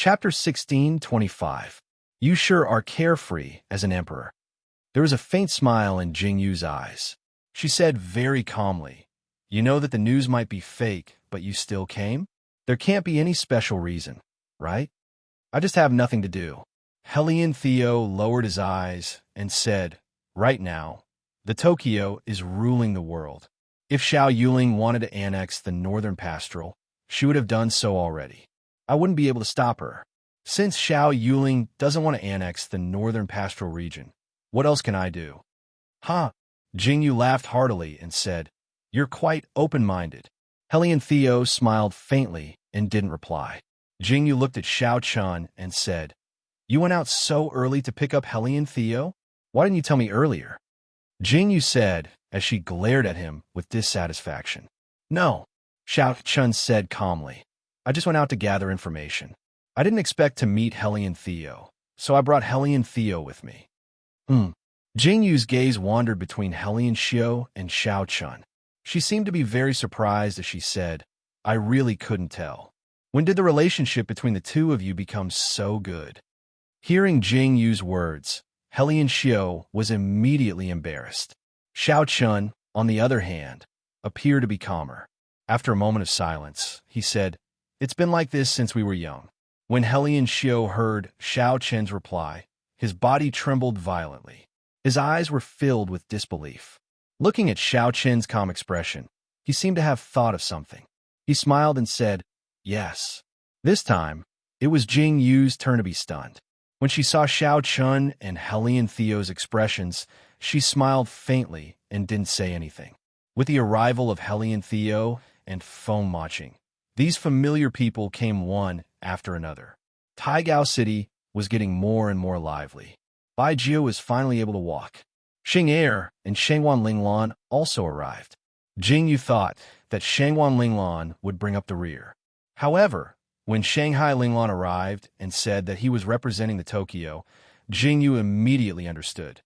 Chapter 16:25. You sure are carefree as an emperor. There was a faint smile in Jingyu's eyes. She said very calmly, "You know that the news might be fake, but you still came? There can't be any special reason, right?" "I just have nothing to do." Hellion Theo lowered his eyes and said, "Right now, the Tokyo is ruling the world. If Xiao Yuling wanted to annex the northern pastoral, she would have done so already. I wouldn't be able to stop her. Since Xiao Yuling doesn't want to annex the northern pastoral region, what else can I do?" "Huh?" Jingyu laughed heartily and said, "You're quite open-minded." Hellion Theo smiled faintly and didn't reply. Jingyu looked at Xiao Chun and said, "You went out so early to pick up Hellion Theo? Why didn't you tell me earlier?" Jingyu said as she glared at him with dissatisfaction. "No," Xiao Chun said calmly. "I just went out to gather information. I didn't expect to meet Hellion Theo, so I brought Hellion Theo with me." Jingyu's gaze wandered between Hellion Xiao and Xiao Chun. She seemed to be very surprised as she said, "I really couldn't tell. When did the relationship between the two of you become so good?" Hearing Jingyu's words, Hellion Xiao was immediately embarrassed. Xiao Chun, on the other hand, appeared to be calmer. After a moment of silence, he said, "It's been like this since we were young." When Hellion Xiao heard Xiao Chen's reply, his body trembled violently. His eyes were filled with disbelief. Looking at Xiao Chen's calm expression, he seemed to have thought of something. He smiled and said, "Yes." This time, it was Jing Yu's turn to be stunned. When she saw Xiao Chun and Hellion Theo's expressions, she smiled faintly and didn't say anything. With the arrival of Hellion Theo and Foam Maching, these familiar people came one after another. Taigao City was getting more and more lively. Bai Jio was finally able to walk. Xing Er and Shangwan Linglan also arrived. Jingyu thought that Shangwan Linglan would bring up the rear. However, when Shanghai Linglan arrived and said that he was representing the Tokyo, Jingyu immediately understood.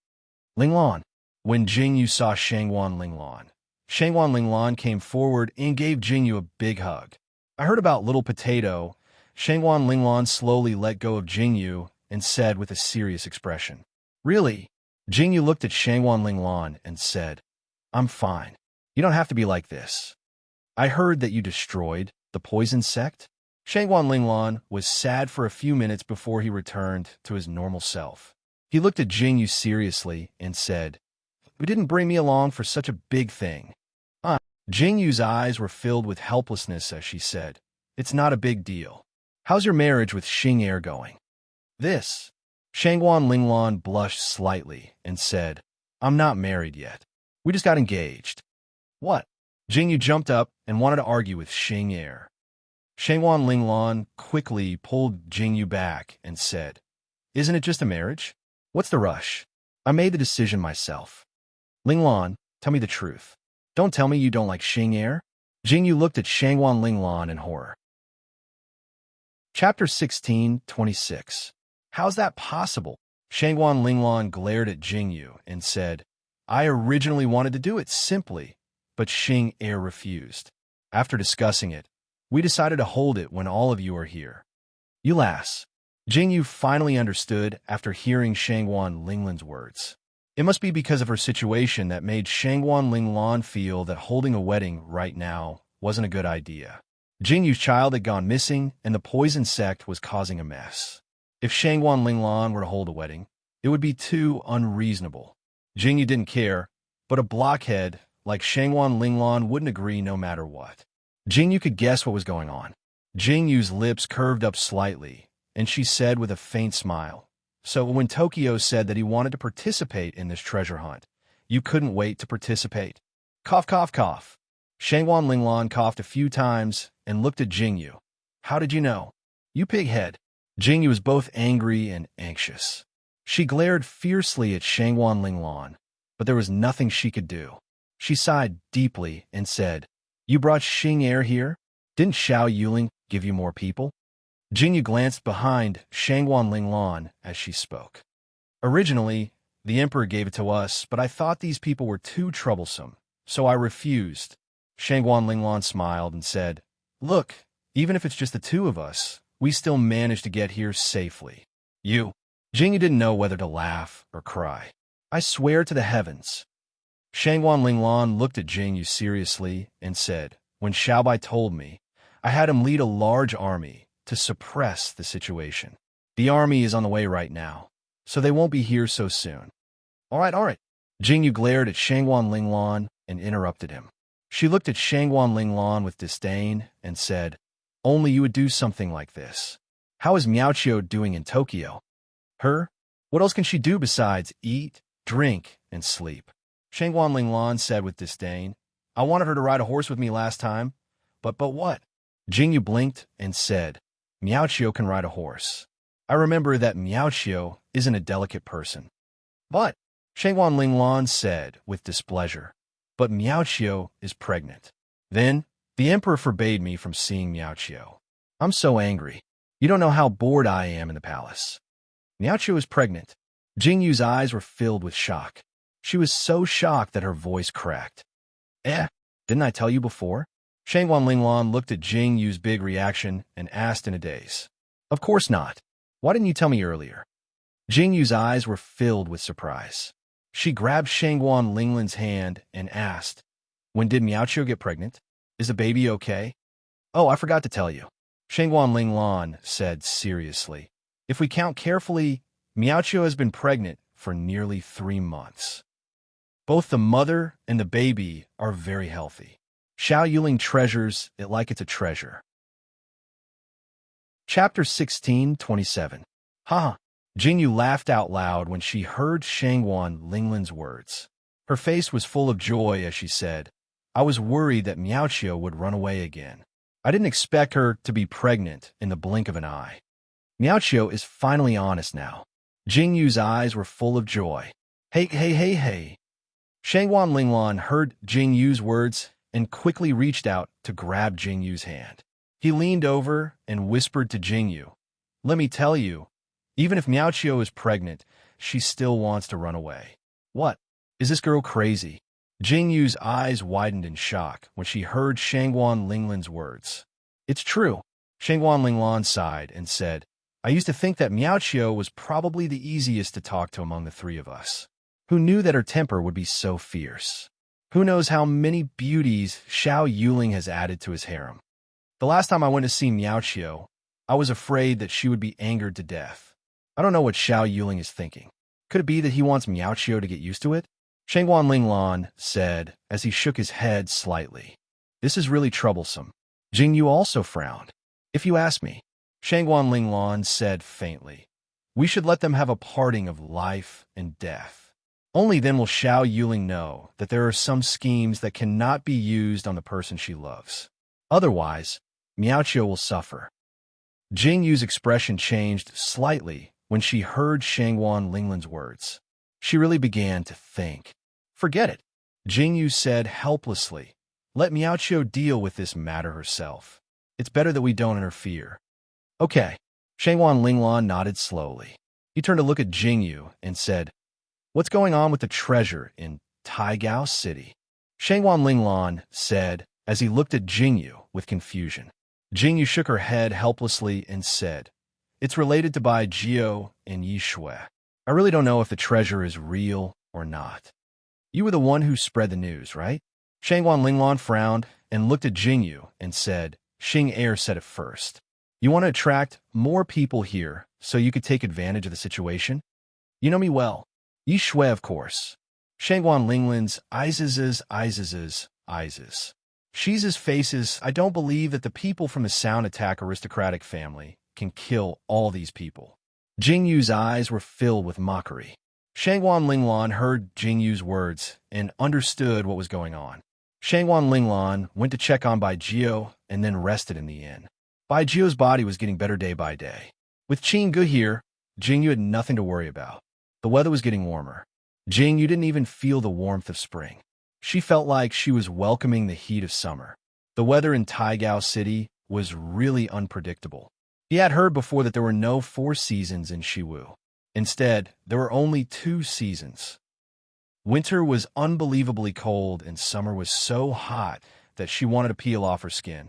Linglan. When Jingyu saw Shangwan Linglan came forward and gave Jingyu a big hug. "I heard about Little Potato." Shangwan Linglan slowly let go of Jingyu and said with a serious expression, "Really?" Jingyu looked at Shangwan Linglan and said, "I'm fine. You don't have to be like this. I heard that you destroyed the poison sect." Shangwan Linglan was sad for a few minutes before he returned to his normal self. He looked at Jingyu seriously and said, "You didn't bring me along for such a big thing." Jingyu's eyes were filled with helplessness as she said, "It's not a big deal. How's your marriage with Xing Er going?" "This." Shangwan Linglan blushed slightly and said, "I'm not married yet. We just got engaged." "What?" Jingyu jumped up and wanted to argue with Xing Er. Shangwan Linglan quickly pulled Jingyu back and said, "Isn't it just a marriage? What's the rush? I made the decision myself." "Linglan, tell me the truth. Don't tell me you don't like Xing Er." Jingyu looked at Shangwan Linglan in horror. Chapter 16:26. How's that possible? Shangwan Linglan glared at Jingyu and said, "I originally wanted to do it simply, but Xing Er refused. After discussing it, we decided to hold it when all of you are here." "Ulas." Jingyu finally understood after hearing Shangwan Linglan's words. It must be because of her situation that made Shangwan Linglan feel that holding a wedding right now wasn't a good idea. Jingyu's child had gone missing, and the poison sect was causing a mess. If Shangwan Linglan were to hold a wedding, it would be too unreasonable. Jingyu didn't care, but a blockhead like Shangwan Linglan wouldn't agree no matter what. Jingyu could guess what was going on. Jingyu's lips curved up slightly, and she said with a faint smile, "So when Tokyo said that he wanted to participate in this treasure hunt, you couldn't wait to participate?" Cough, cough, cough. Shangwan Linglan coughed a few times and looked at Jingyu. "How did you know?" "You pighead." Jingyu was both angry and anxious. She glared fiercely at Shangwan Linglan, but there was nothing she could do. She sighed deeply and said, "You brought Xing Er here? Didn't Xiao Yuling give you more people?" Jingyu glanced behind Shangwan Linglan as she spoke. "Originally, the Emperor gave it to us, but I thought these people were too troublesome, so I refused." Shangwan Linglan smiled and said, "Look, even if it's just the two of us, we still managed to get here safely. You. Jingyu didn't know whether to laugh or cry. I swear to the heavens. Shangguan Linglan looked at Jingyu seriously and said, when Xiaobai told me, I had him lead a large army to suppress the situation. The army is on the way right now, so they won't be here so soon. All right. Jingyu glared at Shangguan Linglan and interrupted him. She looked at Shangguan Linglan with disdain and said, only you would do something like this. How is Miaoqiu doing in Tokyo? Her? What else can she do besides eat, drink, and sleep? Shangguan Linglan said with disdain, I wanted her to ride a horse with me last time, but what? Jingyu blinked and said, Miaoqiu can ride a horse. I remember that Miaoqiu isn't a delicate person. But, Shangguan Linglan said with displeasure, but Miaoqiu is pregnant. Then, the emperor forbade me from seeing Miaoqiu. I'm so angry. You don't know how bored I am in the palace. Miaoqiu is pregnant. Jingyu's eyes were filled with shock. She was so shocked that her voice cracked. Didn't I tell you before? Shangguan Linglan looked at Jingyu's big reaction and asked in a daze. Of course not. Why didn't you tell me earlier? Jingyu's eyes were filled with surprise. She grabbed Shangguan Linglan's hand and asked, when did Miaoqiu get pregnant? Is the baby okay? Oh, I forgot to tell you. Shangguan Linglan said seriously. If we count carefully, Miaoqiu has been pregnant for nearly 3 months. Both the mother and the baby are very healthy. Xiao Yuling treasures it like it's a treasure. Chapter 16:27. Haha. Jingyu laughed out loud when she heard Shangguan Linglan's words. Her face was full of joy as she said, I was worried that Miaoqiu would run away again. I didn't expect her to be pregnant in the blink of an eye. Miaoqiu is finally honest now. Jingyu's eyes were full of joy. Hey. Shangguan Linglan heard Jingyu's words and quickly reached out to grab Jingyu's hand. He leaned over and whispered to Jingyu, let me tell you, even if Miaoqiu is pregnant, she still wants to run away. What? Is this girl crazy? Jingyu's eyes widened in shock when she heard Shangguan Linglan's words. It's true. Shangguan Linglan sighed and said, I used to think that Miaoqiu was probably the easiest to talk to among the 3 of us. Who knew that her temper would be so fierce? Who knows how many beauties Xiao Yuling has added to his harem? The last time I went to see Miaoqiu, I was afraid that she would be angered to death. I don't know what Xiao Yuling is thinking. Could it be that he wants Miaoqiu to get used to it? Shangguan Linglan said as he shook his head slightly. This is really troublesome. Jingyu also frowned. If you ask me, Shangguan Linglan said faintly, we should let them have a parting of life and death. Only then will Xiao Yuling know that there are some schemes that cannot be used on the person she loves. Otherwise, Miaoqiu will suffer. Jingyu's expression changed slightly when she heard Shangguan Linglan's words. She really began to think. Forget it, Jingyu said helplessly. Let Miaoqiu deal with this matter herself. It's better that we don't interfere. Okay. Shangguan Linglan nodded slowly. He turned to look at Jingyu and said, what's going on with the treasure in Taigao City? Shangguan Linglan said as he looked at Jingyu with confusion. Jingyu shook her head helplessly and said, it's related to Bai Jiu and Yi Shui. I really don't know if the treasure is real or not. You were the one who spread the news, right? Shangguan Linglan frowned and looked at Jingyu and said, Xing Er said it first. You want to attract more people here so you could take advantage of the situation? You know me well. Yi Shui, of course. Shangguan Linglan's eyes. She's faces. I don't believe that the people from the Sound Attack aristocratic family can kill all these people. Jingyu's eyes were filled with mockery. Shangguan Linglan heard Jingyu's words and understood what was going on. Shangguan Linglan went to check on Bai Jiu and then rested in the inn. Bai Jiu's body was getting better day by day. With Qing Gu here, Jingyu had nothing to worry about. The weather was getting warmer. Jingyu didn't even feel the warmth of spring. She felt like she was welcoming the heat of summer. The weather in Taigao City was really unpredictable. He had heard before that there were no 4 seasons in Shiwu. Instead, there were only 2 seasons. Winter was unbelievably cold and summer was so hot that she wanted to peel off her skin.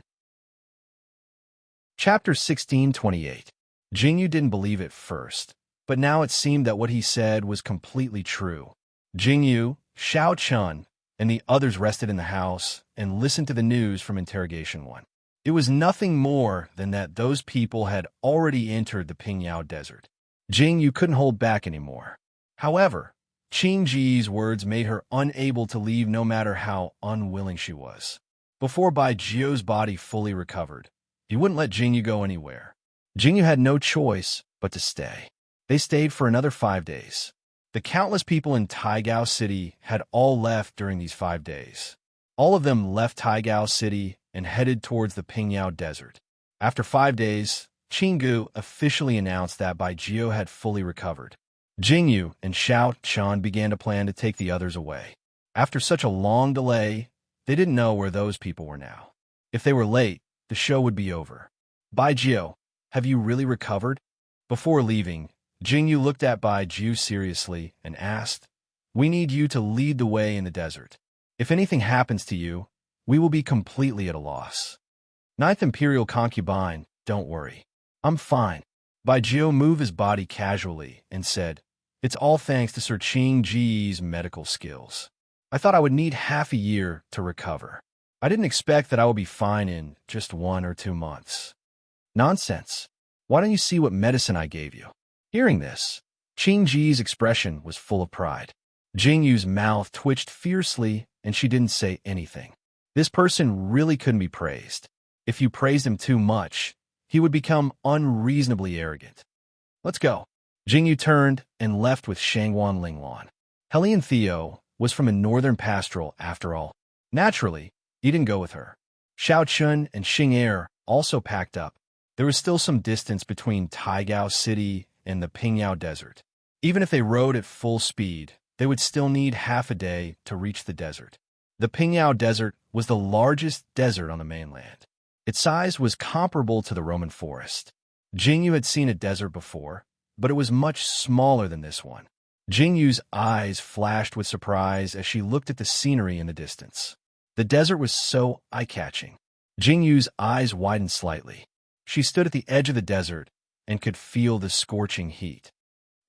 Chapter 1628. Jingyu didn't believe it first, but now it seemed that what he said was completely true. Jingyu, Xiao Chun, and the others rested in the house and listened to the news from Interrogation 1. It was nothing more than that those people had already entered the Pingyao Desert. Jingyu couldn't hold back anymore. However, Qing Ji's words made her unable to leave no matter how unwilling she was. Before Bai Jiu's body fully recovered, he wouldn't let Jingyu go anywhere. Jingyu had no choice but to stay. They stayed for another 5 days. The countless people in Taigao City had all left during these 5 days. All of them left Taigao City and headed towards the Pingyao Desert. After 5 days, Qinggu officially announced that Bai Jiu had fully recovered. Jingyu and Xiao Chan began to plan to take the others away. After such a long delay, they didn't know where those people were now. If they were late, the show would be over. Bai Jiu, have you really recovered? Before leaving, Jingyu looked at Bai Jiu seriously and asked, "We need you to lead the way in the desert. If anything happens to you, we will be completely at a loss." Ninth Imperial Concubine, don't worry. I'm fine. Bai Jiu moved his body casually and said, "It's all thanks to Sir Qing Ji's medical skills. I thought I would need half a year to recover. I didn't expect that I would be fine in just 1 or 2 months. Nonsense. Why don't you see what medicine I gave you?" Hearing this, Qing Ji's expression was full of pride. Jingyu's mouth twitched fiercely and she didn't say anything. This person really couldn't be praised. If you praised him too much, he would become unreasonably arrogant. "Let's go." Jingyu turned and left with Shangwan Linglan. Hellion Theo was from a northern pastoral after all. Naturally, he didn't go with her. Xiao Chun and Xing Er also packed up. There was still some distance between Taigao City and the Pingyao Desert. Even if they rode at full speed, they would still need half a day to reach the desert. The Pingyao Desert was the largest desert on the mainland. Its size was comparable to the Roman forest. Jingyu had seen a desert before, but it was much smaller than this one. Jingyu's eyes flashed with surprise as she looked at the scenery in the distance. The desert was so eye-catching. Jingyu's eyes widened slightly. She stood at the edge of the desert and could feel the scorching heat.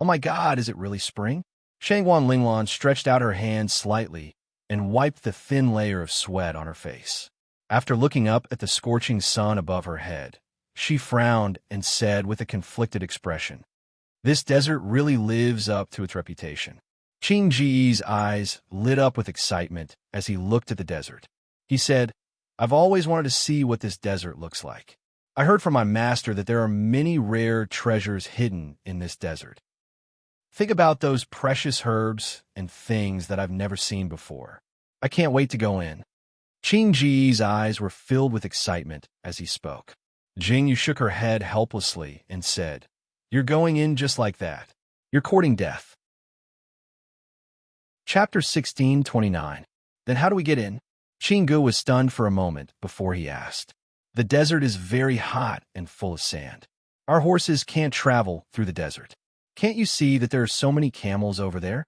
"Oh my God, is it really spring?" Shangwan Linglan stretched out her hand slightly and wiped the thin layer of sweat on her face. After looking up at the scorching sun above her head, she frowned and said with a conflicted expression, "This desert really lives up to its reputation." Qing Ji's eyes lit up with excitement as he looked at the desert. He said, "I've always wanted to see what this desert looks like. I heard from my master that there are many rare treasures hidden in this desert. Think about those precious herbs and things that I've never seen before. I can't wait to go in." Qing Ji's eyes were filled with excitement as he spoke. Jingyu shook her head helplessly and said, "You're going in just like that. You're courting death." Chapter 1629. Then how do we get in? Qinggu was stunned for a moment before he asked. "The desert is very hot and full of sand. Our horses can't travel through the desert. Can't you see that there are so many camels over there?"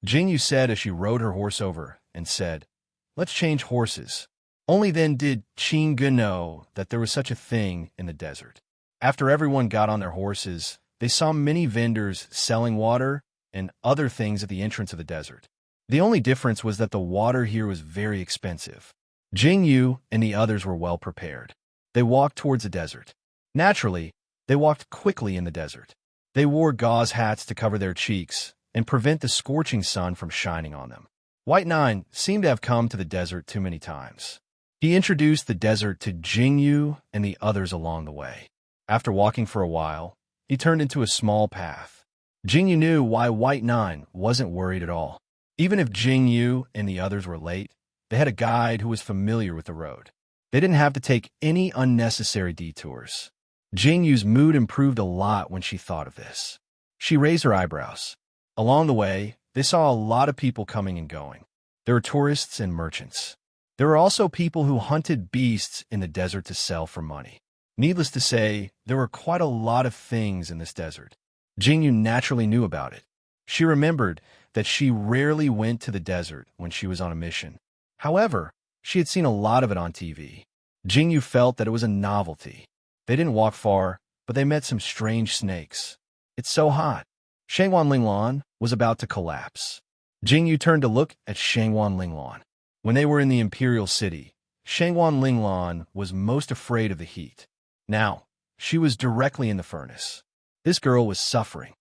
Jingyu said as she rode her horse over and said, "Let's change horses." Only then did Qinggu know that there was such a thing in the desert. After everyone got on their horses, they saw many vendors selling water and other things at the entrance of the desert. The only difference was that the water here was very expensive. Jingyu and the others were well prepared. They walked towards the desert. Naturally, they walked quickly in the desert. They wore gauze hats to cover their cheeks and prevent the scorching sun from shining on them. White Nine seemed to have come to the desert too many times. He introduced the desert to Jingyu and the others along the way. After walking for a while, he turned into a small path. Jingyu knew why White Nine wasn't worried at all. Even if Jingyu and the others were late, they had a guide who was familiar with the road. They didn't have to take any unnecessary detours. Jingyu's mood improved a lot when she thought of this. She raised her eyebrows. Along the way, they saw a lot of people coming and going. There were tourists and merchants. There were also people who hunted beasts in the desert to sell for money. Needless to say, there were quite a lot of things in this desert. Jingyu naturally knew about it. She remembered that she rarely went to the desert when she was on a mission. However, she had seen a lot of it on TV. Jingyu felt that it was a novelty. They didn't walk far, but they met some strange snakes. It's so hot. Shangwan Linglan was about to collapse. Jingyu turned to look at Shangwan Linglan. When they were in the imperial city, Shangwan Linglan was most afraid of the heat. Now, she was directly in the furnace. This girl was suffering.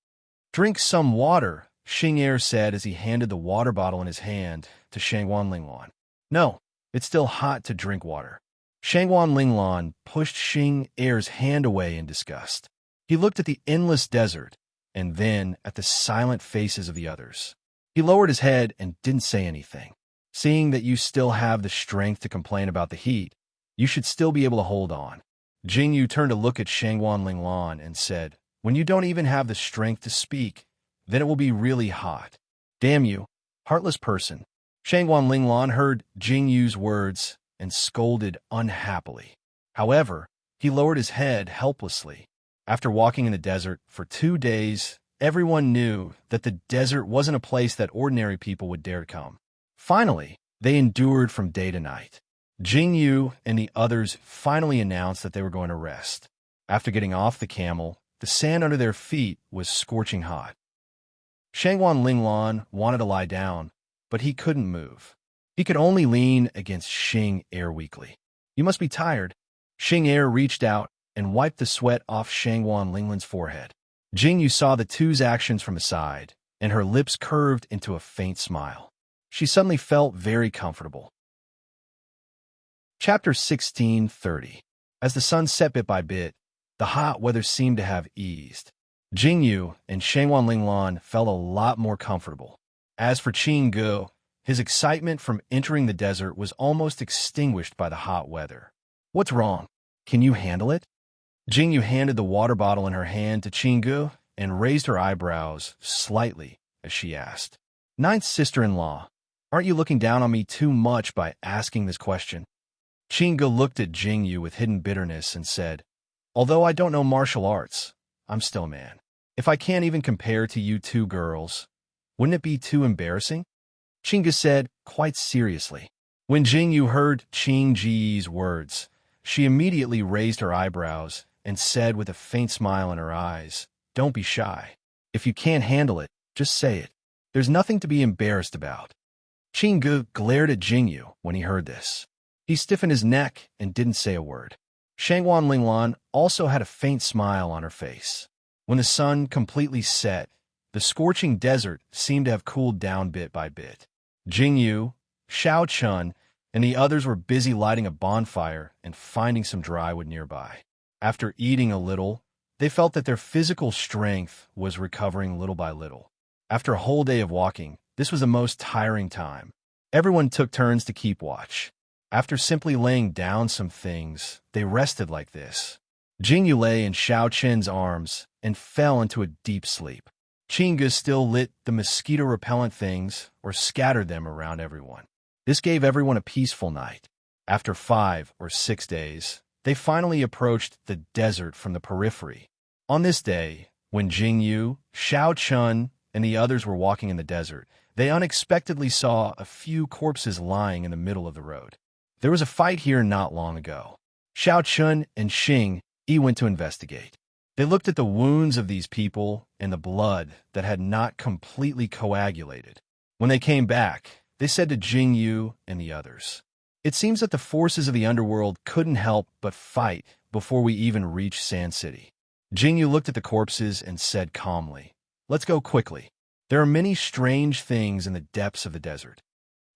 "Drink some water," Xing said as he handed the water bottle in his hand to Shangwan Linglan. "No, it's still hot to drink water." Shangwan Linglan pushed Xing hand away in disgust. He looked at the endless desert and then at the silent faces of the others. He lowered his head and didn't say anything. "Seeing that you still have the strength to complain about the heat, you should still be able to hold on." Jingyu turned to look at Shangwan Linglan and said, "When you don't even have the strength to speak, then it will be really hot." "Damn you, heartless person." Shangwan Linglan heard Jingyu's words and scolded unhappily. However, he lowered his head helplessly. After walking in the desert for 2 days, everyone knew that the desert wasn't a place that ordinary people would dare come. Finally, they endured from day to night. Jingyu and the others finally announced that they were going to rest. After getting off the camel, the sand under their feet was scorching hot. Shangwan Linglan wanted to lie down, but he couldn't move. He could only lean against Xing weakly. "You must be tired." Xing reached out and wiped the sweat off Shangwan Linglan's forehead. Jingyu saw the two's actions from aside, and her lips curved into a faint smile. She suddenly felt very comfortable. Chapter 16:30. As the sun set bit by bit, the hot weather seemed to have eased. Jingyu and Shangwan Linglan felt a lot more comfortable. As for Qinggu, his excitement from entering the desert was almost extinguished by the hot weather. "What's wrong? Can you handle it?" Jingyu handed the water bottle in her hand to Qinggu and raised her eyebrows slightly as she asked, "Ninth sister-in-law, aren't you looking down on me too much by asking this question?" Qinggu looked at Jingyu with hidden bitterness and said, "Although I don't know martial arts, I'm still a man. If I can't even compare to you two girls, wouldn't it be too embarrassing?" Qinggu said quite seriously. When Jingyu heard Qingji's words, she immediately raised her eyebrows and said with a faint smile in her eyes, "Don't be shy. If you can't handle it, just say it. There's nothing to be embarrassed about." Qinggu glared at Jingyu when he heard this. He stiffened his neck and didn't say a word. Shangwan Linglan also had a faint smile on her face. When the sun completely set, the scorching desert seemed to have cooled down bit by bit. Jingyu, Xiao Chun, and the others were busy lighting a bonfire and finding some dry wood nearby. After eating a little, they felt that their physical strength was recovering little by little. After a whole day of walking, this was the most tiring time. Everyone took turns to keep watch. After simply laying down some things, they rested like this. Jingyu lay in Xiao Chen's arms and fell into a deep sleep. Qinggu still lit the mosquito-repellent things or scattered them around everyone. This gave everyone a peaceful night. After 5 or 6 days, they finally approached the desert from the periphery. On this day, when Jingyu, Xiao Chun, and the others were walking in the desert, they unexpectedly saw a few corpses lying in the middle of the road. There was a fight here not long ago. Xiao Chun and Xing went to investigate. They looked at the wounds of these people and the blood that had not completely coagulated. When they came back, they said to Jingyu and the others, "It seems that the forces of the underworld couldn't help but fight before we even reached Sand City." Jingyu looked at the corpses and said calmly, "Let's go quickly. There are many strange things in the depths of the desert.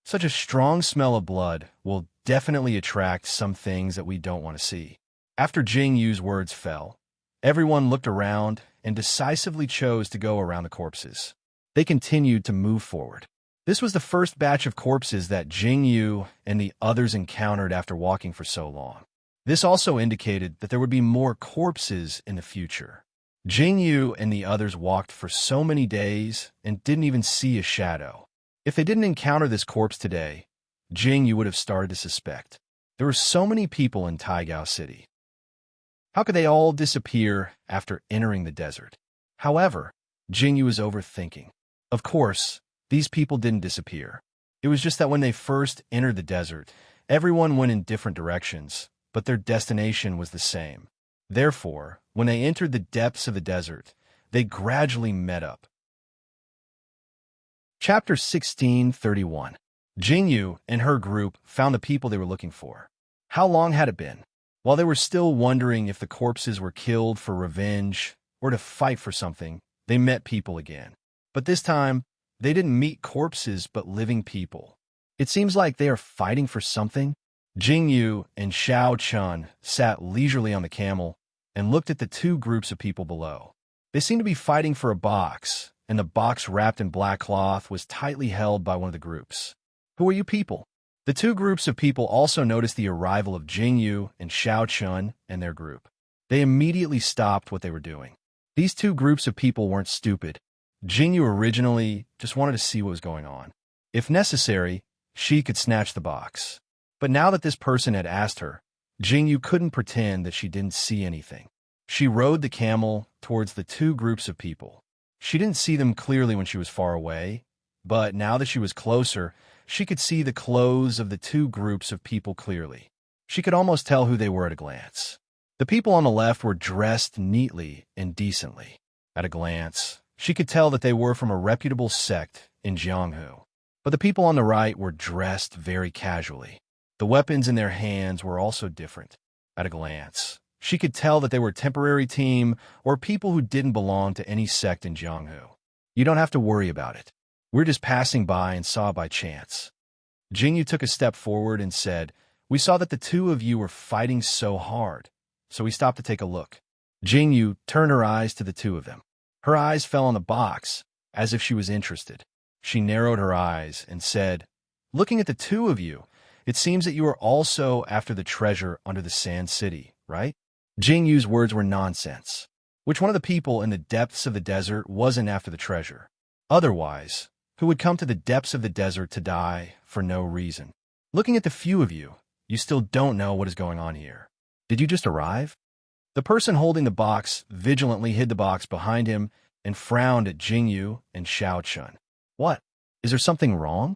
Such a strong smell of blood will definitely attract some things that we don't want to see." After Jingyu's words fell, everyone looked around and decisively chose to go around the corpses. They continued to move forward. This was the first batch of corpses that Jingyu and the others encountered after walking for so long. This also indicated that there would be more corpses in the future. Jingyu and the others walked for so many days and didn't even see a shadow. If they didn't encounter this corpse today, Jingyu would have started to suspect. There were so many people in Taigao City. How could they all disappear after entering the desert? However, Jingyu was overthinking. Of course, these people didn't disappear. It was just that when they first entered the desert, everyone went in different directions, but their destination was the same. Therefore, when they entered the depths of the desert, they gradually met up. Chapter 16:31. Jingyu and her group found the people they were looking for. How long had it been? While they were still wondering if the corpses were killed for revenge or to fight for something, they met people again. But this time, they didn't meet corpses but living people. It seems like they are fighting for something. Jingyu and Xiao Chun sat leisurely on the camel and looked at the two groups of people below. They seemed to be fighting for a box, and the box wrapped in black cloth was tightly held by one of the groups. Who are you people? The two groups of people also noticed the arrival of Jingyu and Xiao Chun and their group. They immediately stopped what they were doing. These two groups of people weren't stupid. Jingyu originally just wanted to see what was going on. If necessary, she could snatch the box. But now that this person had asked her, Jingyu couldn't pretend that she didn't see anything. She rode the camel towards the two groups of people. She didn't see them clearly when she was far away, but now that she was closer, she could see the clothes of the two groups of people clearly. She could almost tell who they were at a glance. The people on the left were dressed neatly and decently. At a glance, she could tell that they were from a reputable sect in Jianghu. But the people on the right were dressed very casually. The weapons in their hands were also different. At a glance, she could tell that they were a temporary team or people who didn't belong to any sect in Jianghu. You don't have to worry about it. We're just passing by and saw by chance. Jingyu took a step forward and said, "We saw that the two of you were fighting so hard, so we stopped to take a look." Jingyu turned her eyes to the two of them. Her eyes fell on the box, as if she was interested. She narrowed her eyes and said, "Looking at the two of you, it seems that you are also after the treasure under the Sand City, right?" Jingyu's words were nonsense. Which one of the people in the depths of the desert wasn't after the treasure? Otherwise, who would come to the depths of the desert to die for no reason? Looking at the few of you, you still don't know what is going on here. Did you just arrive? The person holding the box vigilantly hid the box behind him and frowned at Jingyu and Xiao Chun. What? Is there something wrong?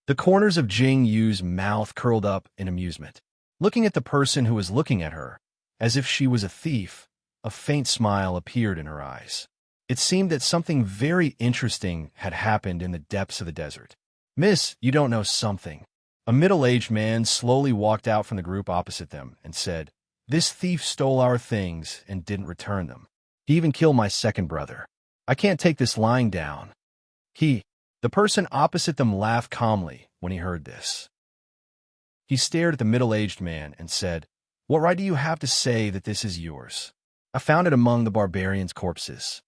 The corners of Jingyu's mouth curled up in amusement. Looking at the person who was looking at her, as if she was a thief, a faint smile appeared in her eyes. It seemed that something very interesting had happened in the depths of the desert. "Miss, you don't know something." A middle-aged man slowly walked out from the group opposite them and said, "This thief stole our things and didn't return them. He even killed my second brother. I can't take this lying down." The person opposite them laughed calmly when he heard this. He stared at the middle-aged man and said, "What right do you have to say that this is yours? I found it among the barbarians' corpses.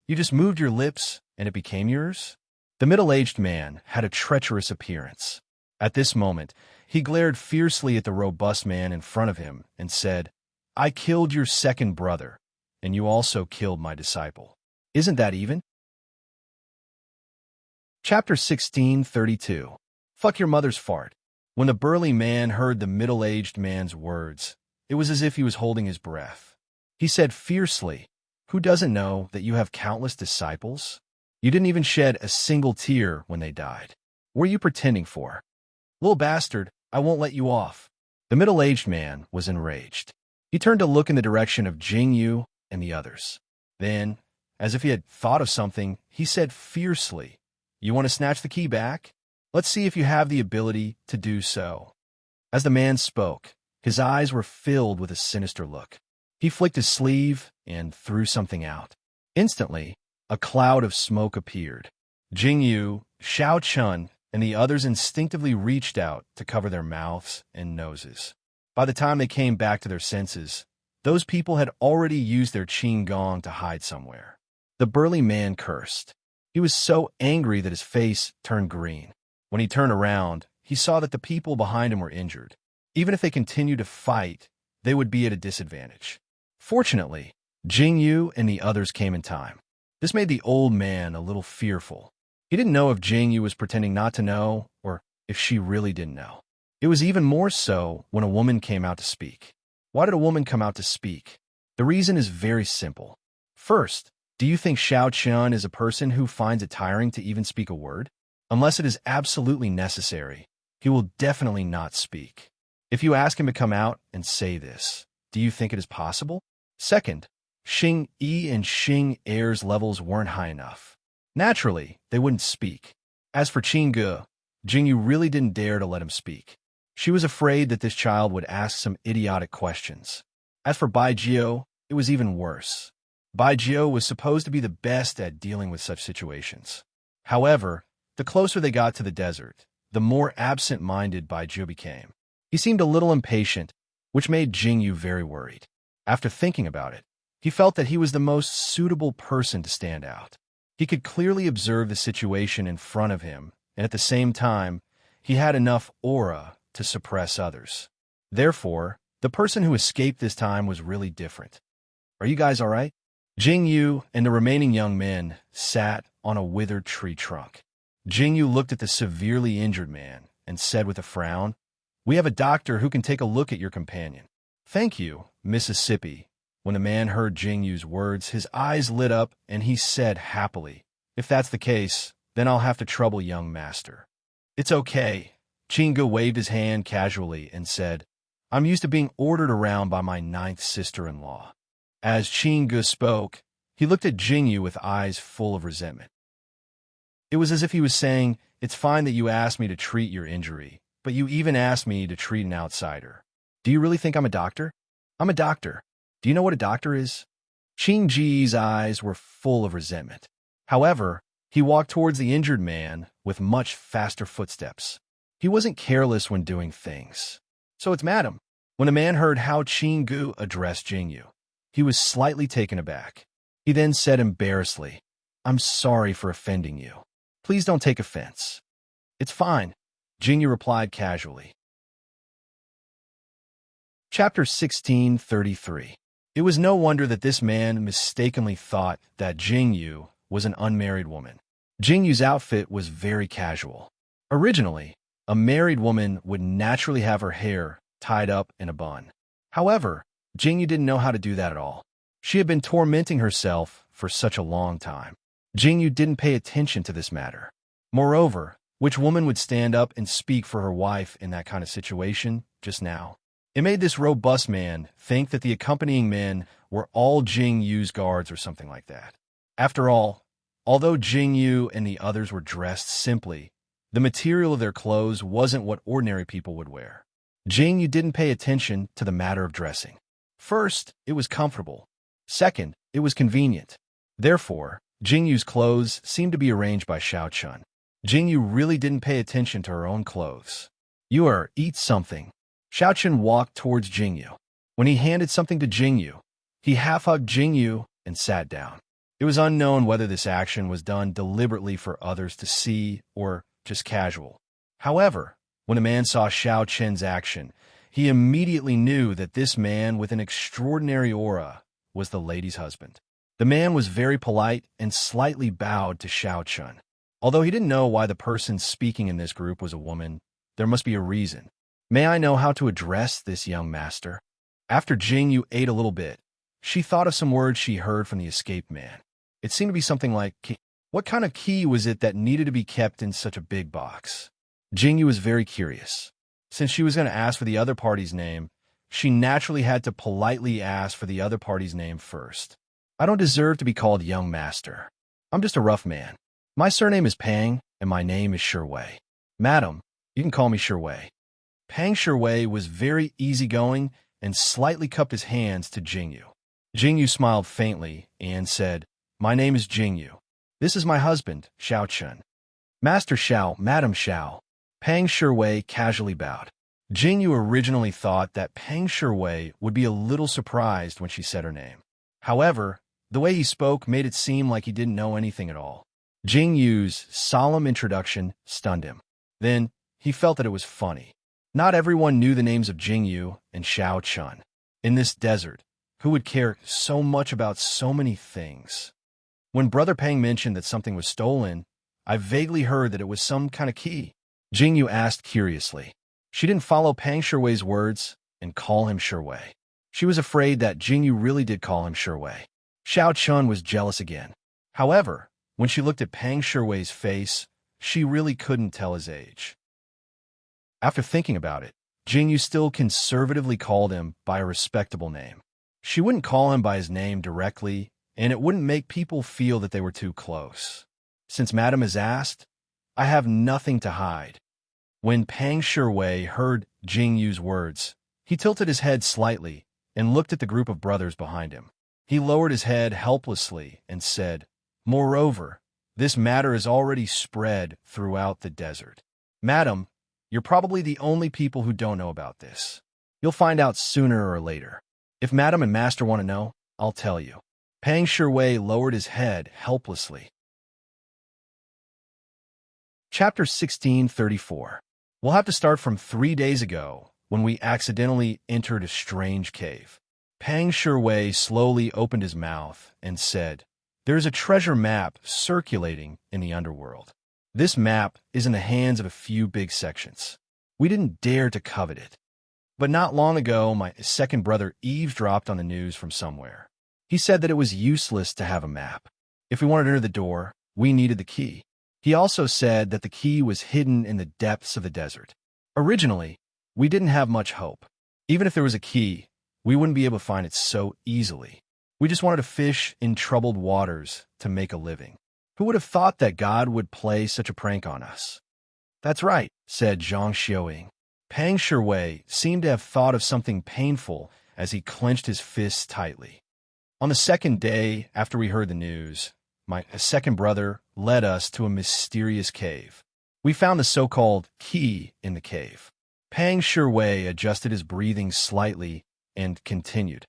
You just moved your lips and it became yours?" The middle-aged man had a treacherous appearance. At this moment, he glared fiercely at the robust man in front of him and said, "I killed your second brother, and you also killed my disciple. Isn't that even?" Chapter 16:32. Fuck your mother's fart. When the burly man heard the middle-aged man's words, it was as if he was holding his breath. He said fiercely, "Who doesn't know that you have countless disciples? You didn't even shed a single tear when they died. What are you pretending for? Little bastard, I won't let you off." The middle-aged man was enraged. He turned to look in the direction of Jingyu and the others. Then, as if he had thought of something, he said fiercely, "You want to snatch the key back? Let's see if you have the ability to do so." As the man spoke, his eyes were filled with a sinister look. He flicked his sleeve and threw something out. Instantly, a cloud of smoke appeared. Jingyu, Xiao Chun, and the others instinctively reached out to cover their mouths and noses. By the time they came back to their senses, those people had already used their qing gong to hide somewhere. The burly man cursed. He was so angry that his face turned green. When he turned around, he saw that the people behind him were injured. Even if they continued to fight, they would be at a disadvantage. Fortunately, Jingyu and the others came in time. This made the old man a little fearful. He didn't know if Jingyu was pretending not to know or if she really didn't know. It was even more so when a woman came out to speak. Why did a woman come out to speak? The reason is very simple. First, do you think Xiao Chun is a person who finds it tiring to even speak a word? Unless it is absolutely necessary, he will definitely not speak. If you ask him to come out and say this, do you think it is possible? Second, Xing Yi and Xing Er's levels weren't high enough. Naturally, they wouldn't speak. As for Qingge, Jingyu really didn't dare to let him speak. She was afraid that this child would ask some idiotic questions. As for Baijio, it was even worse. Baijio was supposed to be the best at dealing with such situations. However, the closer they got to the desert, the more absent-minded Baijio became. He seemed a little impatient, which made Jingyu very worried. After thinking about it, he felt that he was the most suitable person to stand out. He could clearly observe the situation in front of him, and at the same time, he had enough aura to suppress others. Therefore, the person who escaped this time was really different. Are you guys all right? Jingyu and the remaining young men sat on a withered tree trunk. Jingyu looked at the severely injured man and said with a frown, "We have a doctor who can take a look at your companion." "Thank you, Mississippi." When the man heard Jingyu's words, his eyes lit up and he said happily, "If that's the case, then I'll have to trouble young master." "It's okay." Qingge waved his hand casually and said, "I'm used to being ordered around by my ninth sister-in-law." As Qingge spoke, he looked at Jingyu with eyes full of resentment. It was as if he was saying, "It's fine that you asked me to treat your injury, but you even asked me to treat an outsider. Do you really think I'm a doctor? I'm a doctor. Do you know what a doctor is?" Qingji's eyes were full of resentment. However, he walked towards the injured man with much faster footsteps. He wasn't careless when doing things. "So it's madam." When the man heard how Qingge addressed Jingyu, he was slightly taken aback. He then said embarrassedly, "I'm sorry for offending you. Please don't take offense." "It's fine," Jingyu replied casually. Chapter 1633. It was no wonder that this man mistakenly thought that Jingyu was an unmarried woman. Jingyu's outfit was very casual. Originally, a married woman would naturally have her hair tied up in a bun. However, Jingyu didn't know how to do that at all. She had been tormenting herself for such a long time. Jingyu didn't pay attention to this matter. Moreover, which woman would stand up and speak for her wife in that kind of situation just now? It made this robust man think that the accompanying men were all Jingyu's guards or something like that. After all, although Jingyu and the others were dressed simply, the material of their clothes wasn't what ordinary people would wear. Jingyu didn't pay attention to the matter of dressing. First, it was comfortable. Second, it was convenient. Therefore, Jingyu's clothes seemed to be arranged by Xiaochun. Jingyu really didn't pay attention to her own clothes. Eat something." Xiaochun walked towards Jingyu. When he handed something to Jingyu, he half-hugged Jingyu and sat down. It was unknown whether this action was done deliberately for others to see or just casual. However, when a man saw Xiaochun's action, he immediately knew that this man with an extraordinary aura was the lady's husband. The man was very polite and slightly bowed to Xiaochun. Although he didn't know why the person speaking in this group was a woman, there must be a reason. "May I know how to address this young master?" After Jingyu ate a little bit, she thought of some words she heard from the escaped man. It seemed to be something like, "Key." What kind of key was it that needed to be kept in such a big box? Jingyu was very curious. Since she was going to ask for the other party's name, she naturally had to politely ask for the other party's name first. "I don't deserve to be called young master. I'm just a rough man. My surname is Pang, and my name is Sherwei. Madam, you can call me Sherwei." Pang Sherwei was very easygoing and slightly cupped his hands to Jingyu. Jingyu smiled faintly and said, "My name is Jingyu. This is my husband, Xiaochun." "Master Xiao, Madam Xiao." Pang Sherwei casually bowed. Jingyu originally thought that Pang Sherwei would be a little surprised when she said her name. However, the way he spoke made it seem like he didn't know anything at all. Jingyu's solemn introduction stunned him. Then, he felt that it was funny. Not everyone knew the names of Jingyu and Xiaochun. In this desert, who would care so much about so many things? When Brother Pang mentioned that something was stolen, I vaguely heard that it was some kind of key. Jingyu asked curiously. She didn't follow Pang Sherwei's words and call him Sherwei. She was afraid that Jingyu really did call him Sherwei. Xiaochun was jealous again. However, when she looked at Pang Sherwei's face, she really couldn't tell his age. After thinking about it, Jingyu still conservatively called him by a respectable name. She wouldn't call him by his name directly, and it wouldn't make people feel that they were too close. Since Madame has asked, I have nothing to hide. When Pang Shiwei heard Jing Yu's words, he tilted his head slightly and looked at the group of brothers behind him. He lowered his head helplessly and said, Moreover, this matter is already spread throughout the desert. Madam, you're probably the only people who don't know about this. You'll find out sooner or later. If Madam and Master want to know, I'll tell you. Pang Shiwei lowered his head helplessly. Chapter 1634. We'll have to start from 3 days ago, when we accidentally entered a strange cave. Pang Shiwei slowly opened his mouth and said, There's a treasure map circulating in the underworld. This map is in the hands of a few big sections. We didn't dare to covet it. But not long ago, my second brother eavesdropped on the news from somewhere. He said that it was useless to have a map. If we wanted to enter the door, we needed the key. He also said that the key was hidden in the depths of the desert. Originally, we didn't have much hope. Even if there was a key, we wouldn't be able to find it so easily. We just wanted to fish in troubled waters to make a living. Who would have thought that God would play such a prank on us? That's right, said Zhang Xiuing. Pang Shiwei seemed to have thought of something painful as he clenched his fists tightly. On the second day after we heard the news, my second brother led us to a mysterious cave. We found the so-called key in the cave. Pang Shiwei adjusted his breathing slightly and continued.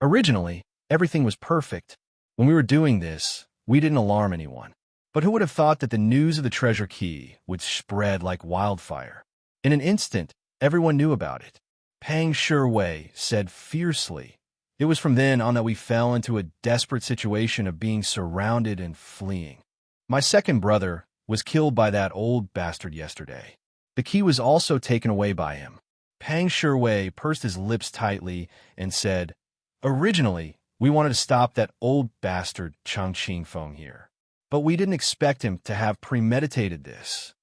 Originally, everything was perfect. When we were doing this, we didn't alarm anyone. But who would have thought that the news of the treasure key would spread like wildfire? In an instant, everyone knew about it. Pang Shiwei said fiercely. It was from then on that we fell into a desperate situation of being surrounded and fleeing. My second brother was killed by that old bastard yesterday. The key was also taken away by him. Pang Shiwei pursed his lips tightly and said, Originally, we wanted to stop that old bastard Chang Qingfeng here. But we didn't expect him to have premeditated this.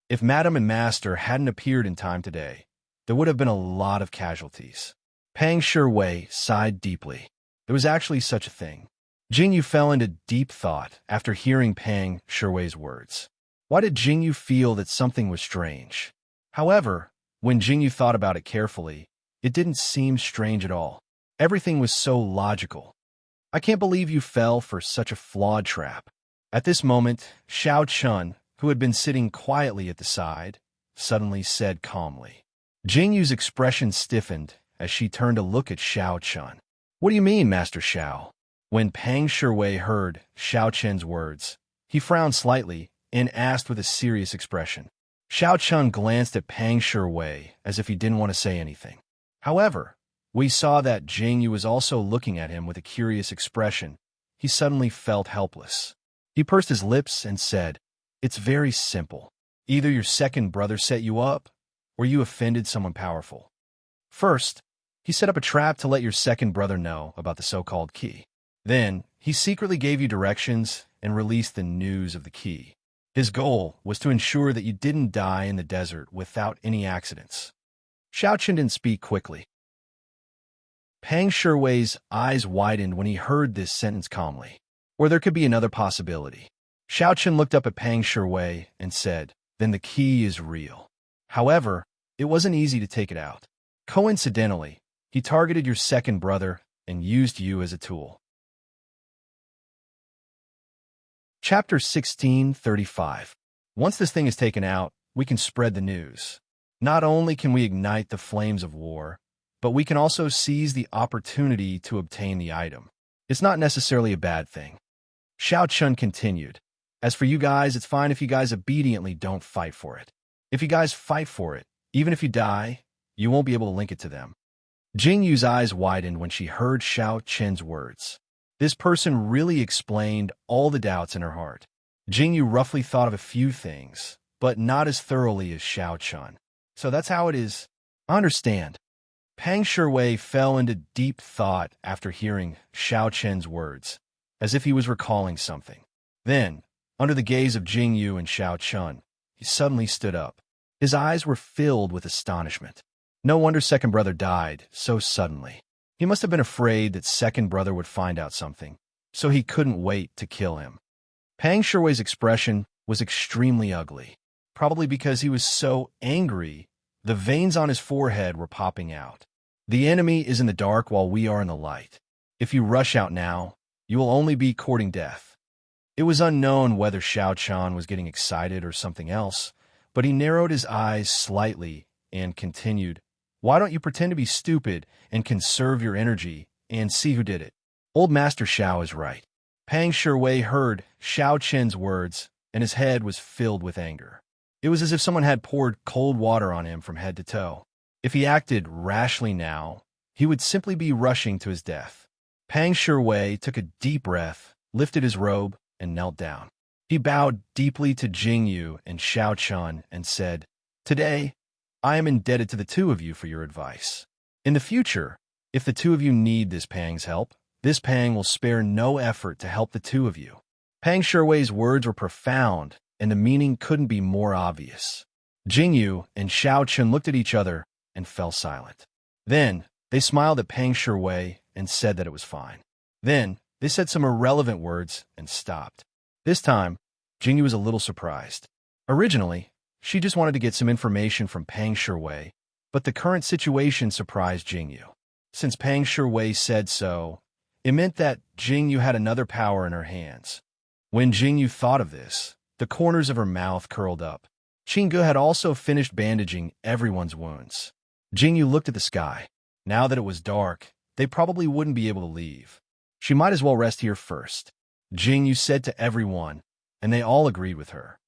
If Madam and Master hadn't appeared in time today, there would have been a lot of casualties. Pang Shiwei sighed deeply. There was actually such a thing. Jingyu fell into deep thought after hearing Pang Shiwei's words. Why did Jingyu feel that something was strange? However, when Jingyu thought about it carefully, it didn't seem strange at all. Everything was so logical. I can't believe you fell for such a flawed trap. At this moment, Xiao Chun, who had been sitting quietly at the side, suddenly said calmly. Jingyu's expression stiffened as she turned to look at Xiao Chun. What do you mean, Master Xiao? When Pang Shiwei heard Xiao Chun's words, he frowned slightly and asked with a serious expression. Xiao Chun glanced at Pang Shiwei as if he didn't want to say anything. However, we saw that Jingyu was also looking at him with a curious expression. He suddenly felt helpless. He pursed his lips and said, It's very simple. Either your second brother set you up, or you offended someone powerful. First, he set up a trap to let your second brother know about the so-called key. Then, he secretly gave you directions and released the news of the key. His goal was to ensure that you didn't die in the desert without any accidents. Xiao Chen didn't speak quickly. Pang Shiwei's eyes widened when he heard this sentence calmly. Or there could be another possibility. Xiao Chen looked up at Pang Shiwei and said, Then the key is real. However, it wasn't easy to take it out. Coincidentally, he targeted your second brother and used you as a tool. Chapter 1635. Once this thing is taken out, we can spread the news. Not only can we ignite the flames of war, but we can also seize the opportunity to obtain the item. It's not necessarily a bad thing. Xiao Chun continued. As for you guys, it's fine if you guys obediently don't fight for it. If you guys fight for it, even if you die, you won't be able to link it to them. Jingyu's eyes widened when she heard Xiao Chen's words. This person really explained all the doubts in her heart. Jingyu roughly thought of a few things, but not as thoroughly as Xiao Chun. So that's how it is. I understand. Pang Shiwei fell into deep thought after hearing Xiao Chen's words, as if he was recalling something. Then, under the gaze of Jingyu and Xiao Chun, he suddenly stood up. His eyes were filled with astonishment. No wonder second brother died so suddenly. He must have been afraid that second brother would find out something, so he couldn't wait to kill him. Pang Shiwei's expression was extremely ugly, probably because he was so angry. The veins on his forehead were popping out. The enemy is in the dark while we are in the light. If you rush out now, you will only be courting death. It was unknown whether Xiao Chan was getting excited or something else, but he narrowed his eyes slightly and continued, "Why don't you pretend to be stupid and conserve your energy and see who did it?" Old Master Xiao is right. Pang Shiwei heard Xiao Chen's words, and his head was filled with anger. It was as if someone had poured cold water on him from head to toe. If he acted rashly now, he would simply be rushing to his death. Pang Shiwei took a deep breath, lifted his robe, and knelt down. He bowed deeply to Jingyu and Xiao Chun and said, "Today, I am indebted to the two of you for your advice. In the future, if the two of you need this Pang's help, this Pang will spare no effort to help the two of you." Pang Shiwei's words were profound, and the meaning couldn't be more obvious. Jingyu and Xiao Chun looked at each other and fell silent. Then, they smiled at Pang Shiwei and said that it was fine. Then, they said some irrelevant words and stopped. This time, Jingyu was a little surprised. Originally, she just wanted to get some information from Pang Shiwei, but the current situation surprised Jingyu. Since Pang Shiwei said so, it meant that Jingyu had another power in her hands. When Jingyu thought of this, the corners of her mouth curled up. Qingge had also finished bandaging everyone's wounds. Jingyu looked at the sky. Now that it was dark, they probably wouldn't be able to leave. She might as well rest here first, Jingyu said to everyone, and they all agreed with her.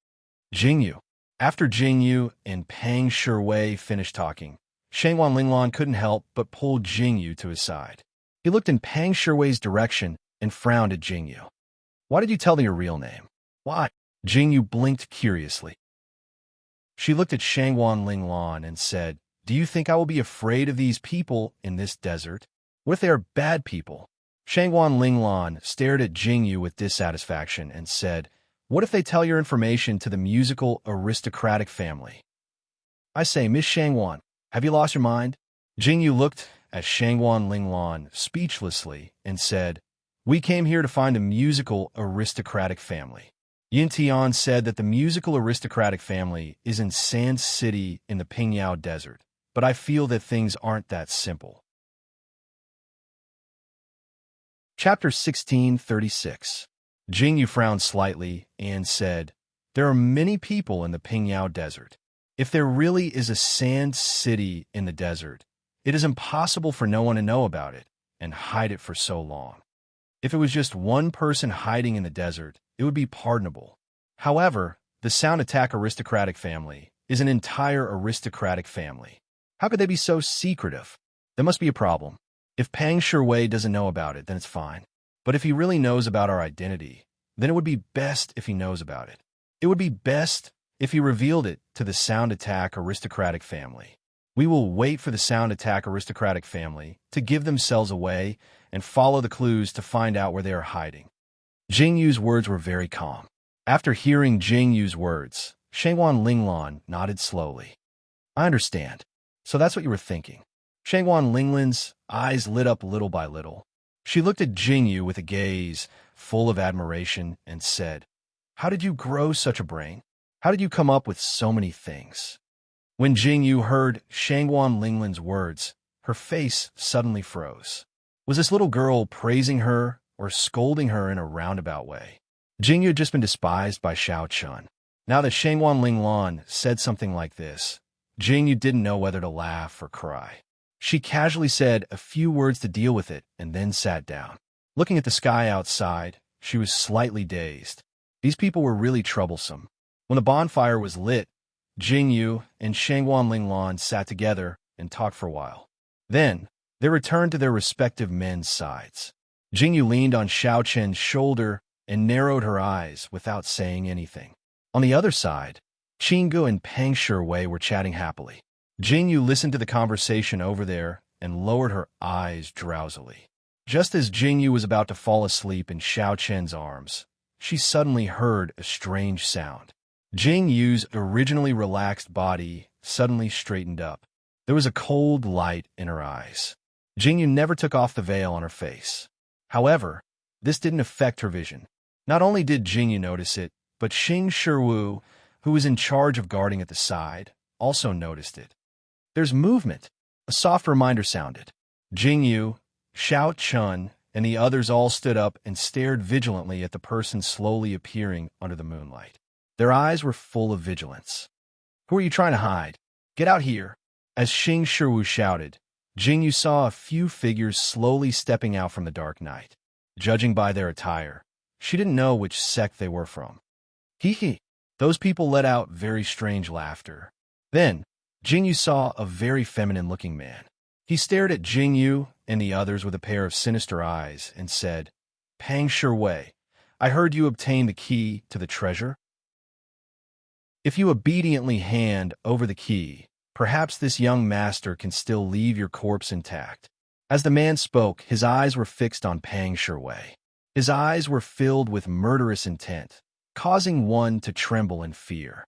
Jingyu. After Jingyu and Pang Shiwei finished talking, Shangwan Linglan couldn't help but pull Jingyu to his side. He looked in Pang Shiwei's direction and frowned at Jingyu. "Why did you tell me your real name?" "Why?" Jingyu blinked curiously. She looked at Shangwan Linglan and said, "Do you think I will be afraid of these people in this desert? What if they are bad people?" Shangwan Linglan stared at Jingyu with dissatisfaction and said, "What if they tell your information to the musical aristocratic family?" "I say, Miss Shangwan, have you lost your mind?" Jingyu looked at Shangwan Linglan speechlessly and said, "We came here to find a musical aristocratic family. Yin Tian said that the musical aristocratic family is in Sand City in the Pingyao Desert, but I feel that things aren't that simple." Chapter 1636. Jingyu frowned slightly and said, "There are many people in the Pingyao Desert. If there really is a Sand City in the desert, it is impossible for no one to know about it and hide it for so long. If it was just one person hiding in the desert, it would be pardonable. However, the Sound Attack aristocratic family is an entire aristocratic family. How could they be so secretive? There must be a problem. If Pang Shiwei doesn't know about it, then it's fine. But if he really knows about our identity, then it would be best if he knows about it. It would be best if he revealed it to the Sound Attack aristocratic family. We will wait for the Sound Attack aristocratic family to give themselves away and follow the clues to find out where they are hiding." Jingyu's words were very calm. After hearing Jingyu's words, Shangwan Linglan nodded slowly. "I understand. So that's what you were thinking." Shangwan Linglan's eyes lit up little by little. She looked at Jingyu with a gaze full of admiration and said, "How did you grow such a brain? How did you come up with so many things?" When Jingyu heard Shangwan Linglan's words, her face suddenly froze. Was this little girl praising her or scolding her in a roundabout way? Jingyu had just been despised by Xiao Chun. Now that Shangwan Linglan said something like this, Jingyu didn't know whether to laugh or cry. She casually said a few words to deal with it and then sat down. Looking at the sky outside, she was slightly dazed. These people were really troublesome. When the bonfire was lit, Jingyu and Shangwan Linglan sat together and talked for a while. Then, they returned to their respective men's sides. Jingyu leaned on Xiao Chen's shoulder and narrowed her eyes without saying anything. On the other side, Qingge and Pang Shiwei were chatting happily. Jingyu listened to the conversation over there and lowered her eyes drowsily. Just as Jingyu was about to fall asleep in Xiao Chen's arms, she suddenly heard a strange sound. Jingyu's originally relaxed body suddenly straightened up. There was a cold light in her eyes. Jingyu never took off the veil on her face. However, this didn't affect her vision. Not only did Jingyu notice it, but Xing Shiwu, who was in charge of guarding at the side, also noticed it. There's movement. A soft reminder sounded. Jingyu, Xiao Chun, and the others all stood up and stared vigilantly at the person slowly appearing under the moonlight. Their eyes were full of vigilance. Who are you trying to hide? Get out here. As Xing Shiwu shouted, Jingyu saw a few figures slowly stepping out from the dark night. Judging by their attire, she didn't know which sect they were from. Hee hee. Those people let out very strange laughter. Then, Jingyu saw a very feminine-looking man. He stared at Jingyu and the others with a pair of sinister eyes and said, Pang Shiwei, I heard you obtained the key to the treasure. If you obediently hand over the key, perhaps this young master can still leave your corpse intact. As the man spoke, his eyes were fixed on Pang Shiwei. His eyes were filled with murderous intent, causing one to tremble in fear.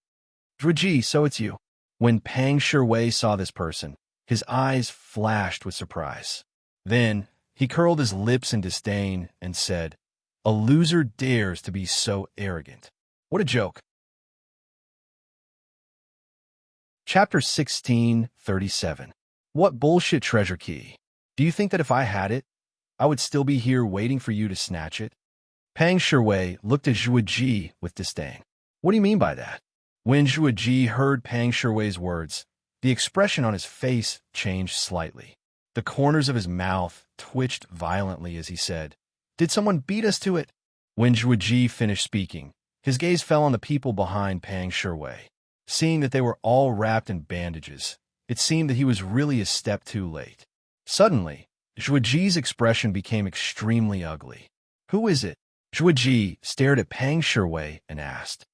Zhuji, so it's you. When Pang Shiwei saw this person, his eyes flashed with surprise. Then, he curled his lips in disdain and said, A loser dares to be so arrogant. What a joke. Chapter 1637. What bullshit treasure key? Do you think that if I had it, I would still be here waiting for you to snatch it? Pang Shiwei looked at Zhuji with disdain. What do you mean by that? When Zhuji heard Pang Shiwei's words, the expression on his face changed slightly. The corners of his mouth twitched violently as he said, Did someone beat us to it? When Zhuji finished speaking, his gaze fell on the people behind Pang Shiwei. Seeing that they were all wrapped in bandages, it seemed that he was really a step too late. Suddenly, Zhuji's expression became extremely ugly. Who is it? Zhuji stared at Pang Shiwei and asked.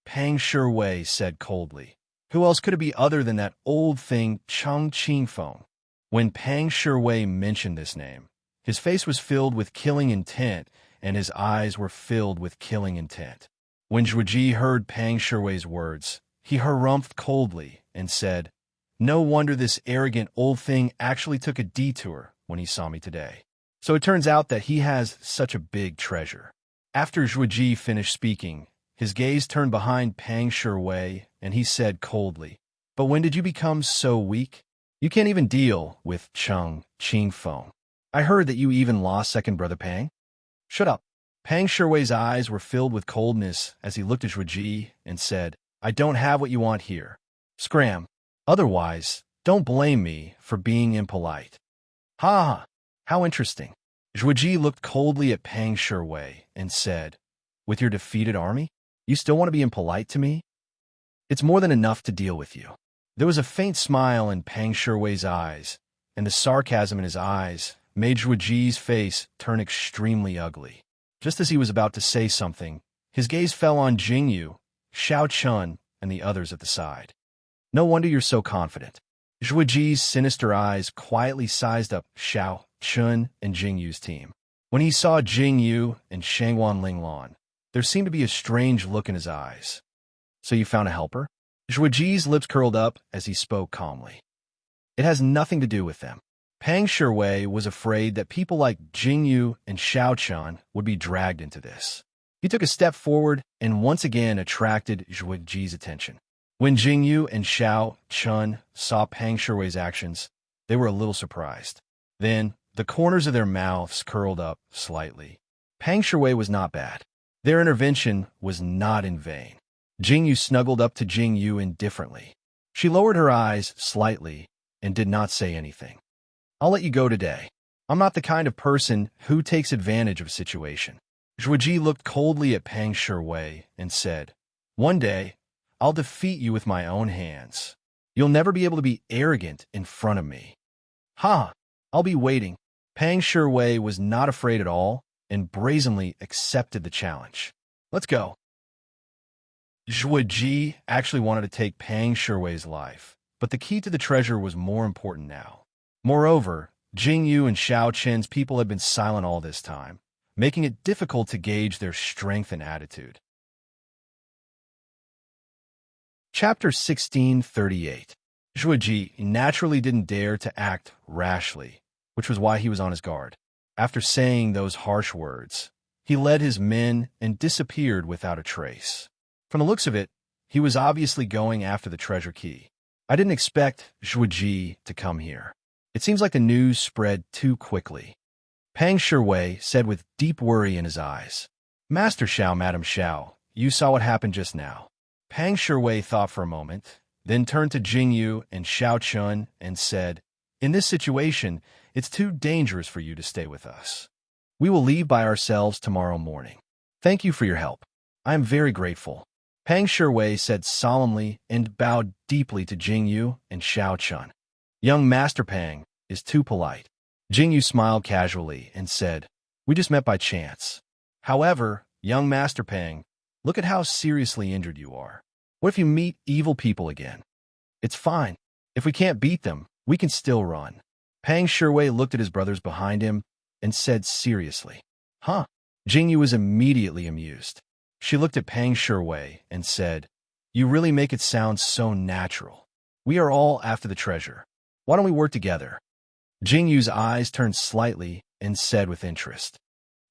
Pang Shiwei said coldly. Who else could it be other than that old thing Cheng Qingfeng? When Pang Shiwei mentioned this name, his face was filled with killing intent, and his eyes were filled with killing intent. When Zhuji heard Pang Shiwei's words, he harumphed coldly and said, No wonder this arrogant old thing actually took a detour when he saw me today. So it turns out that he has such a big treasure. After Zhuji finished speaking, his gaze turned behind Pang Shiwei, and he said coldly, But when did you become so weak? You can't even deal with Cheng Qingfeng. I heard that you even lost second brother Pang. Shut up. Pang Shiwei's eyes were filled with coldness as he looked at Zhuji and said, I don't have what you want here. Scram. Otherwise, don't blame me for being impolite. Ha ha. How interesting. Zhuji looked coldly at Pang Shiwei and said, With your defeated army? You still want to be impolite to me? It's more than enough to deal with you. There was a faint smile in Pang Shiwei's eyes, and the sarcasm in his eyes made Zhuji's face turn extremely ugly. Just as he was about to say something, his gaze fell on Jingyu, Xiao Chun, and the others at the side. No wonder you're so confident. Zhuji's sinister eyes quietly sized up Xiao Chun and Jingyu's team. When he saw Jingyu and Shangwan Linglan, there seemed to be a strange look in his eyes. So you found a helper? Zhuji's lips curled up as he spoke calmly. It has nothing to do with them. Pang Shiwei was afraid that people like Jingyu and Xiao Chun would be dragged into this. He took a step forward and once again attracted Zhuji's attention. When Jingyu and Xiao Chun saw Pang Shiwei's actions, they were a little surprised. Then, the corners of their mouths curled up slightly. Pang Shiwei was not bad. Their intervention was not in vain. Jingyu snuggled up to Jingyu indifferently. She lowered her eyes slightly and did not say anything. I'll let you go today. I'm not the kind of person who takes advantage of a situation. Zhuji looked coldly at Pang Shiwei and said, One day, I'll defeat you with my own hands. You'll never be able to be arrogant in front of me. Ha! I'll be waiting. Pang Shiwei was not afraid at all and brazenly accepted the challenge. Let's go. Zhuji actually wanted to take Pang Shiwei's life, but the key to the treasure was more important now. Moreover, Jingyu and Xiao Chen's people had been silent all this time, making it difficult to gauge their strength and attitude. Chapter 1638. Zhuji naturally didn't dare to act rashly, which was why he was on his guard. After saying those harsh words, he led his men and disappeared without a trace. From the looks of it, he was obviously going after the treasure key. I didn't expect Zhuji to come here. It seems like the news spread too quickly. Pang Shiwei said with deep worry in his eyes. Master Xiao, Madam Xiao, you saw what happened just now. Pang Shiwei thought for a moment, then turned to Jingyu and Xiao Chun and said, in this situation, it's too dangerous for you to stay with us. We will leave by ourselves tomorrow morning. Thank you for your help. I am very grateful. Pang Shiwei said solemnly and bowed deeply to Jingyu and Xiao Chun. Young Master Pang is too polite. Jingyu smiled casually and said, we just met by chance. However, young Master Pang, look at how seriously injured you are. What if you meet evil people again? It's fine. If we can't beat them, we can still run. Pang Shiwei looked at his brothers behind him and said seriously, huh? Jingyu was immediately amused. She looked at Pang Shiwei and said, you really make it sound so natural. We are all after the treasure. Why don't we work together? Jingyu's eyes turned slightly and said with interest,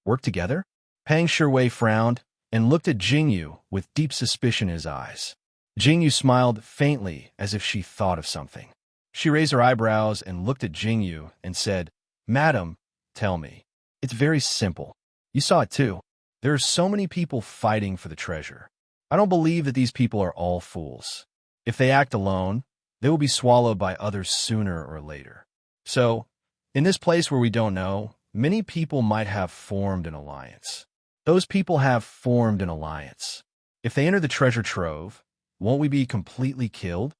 work together? Pang Shiwei frowned and looked at Jingyu with deep suspicion in his eyes. Jingyu smiled faintly as if she thought of something. She raised her eyebrows and looked at Jingyu and said, Madam, tell me. It's very simple. You saw it too. There are so many people fighting for the treasure. I don't believe that these people are all fools. If they act alone, they will be swallowed by others sooner or later. So, in this place where we don't know, many people might have formed an alliance. Those people have formed an alliance. If they enter the treasure trove, won't we be completely killed?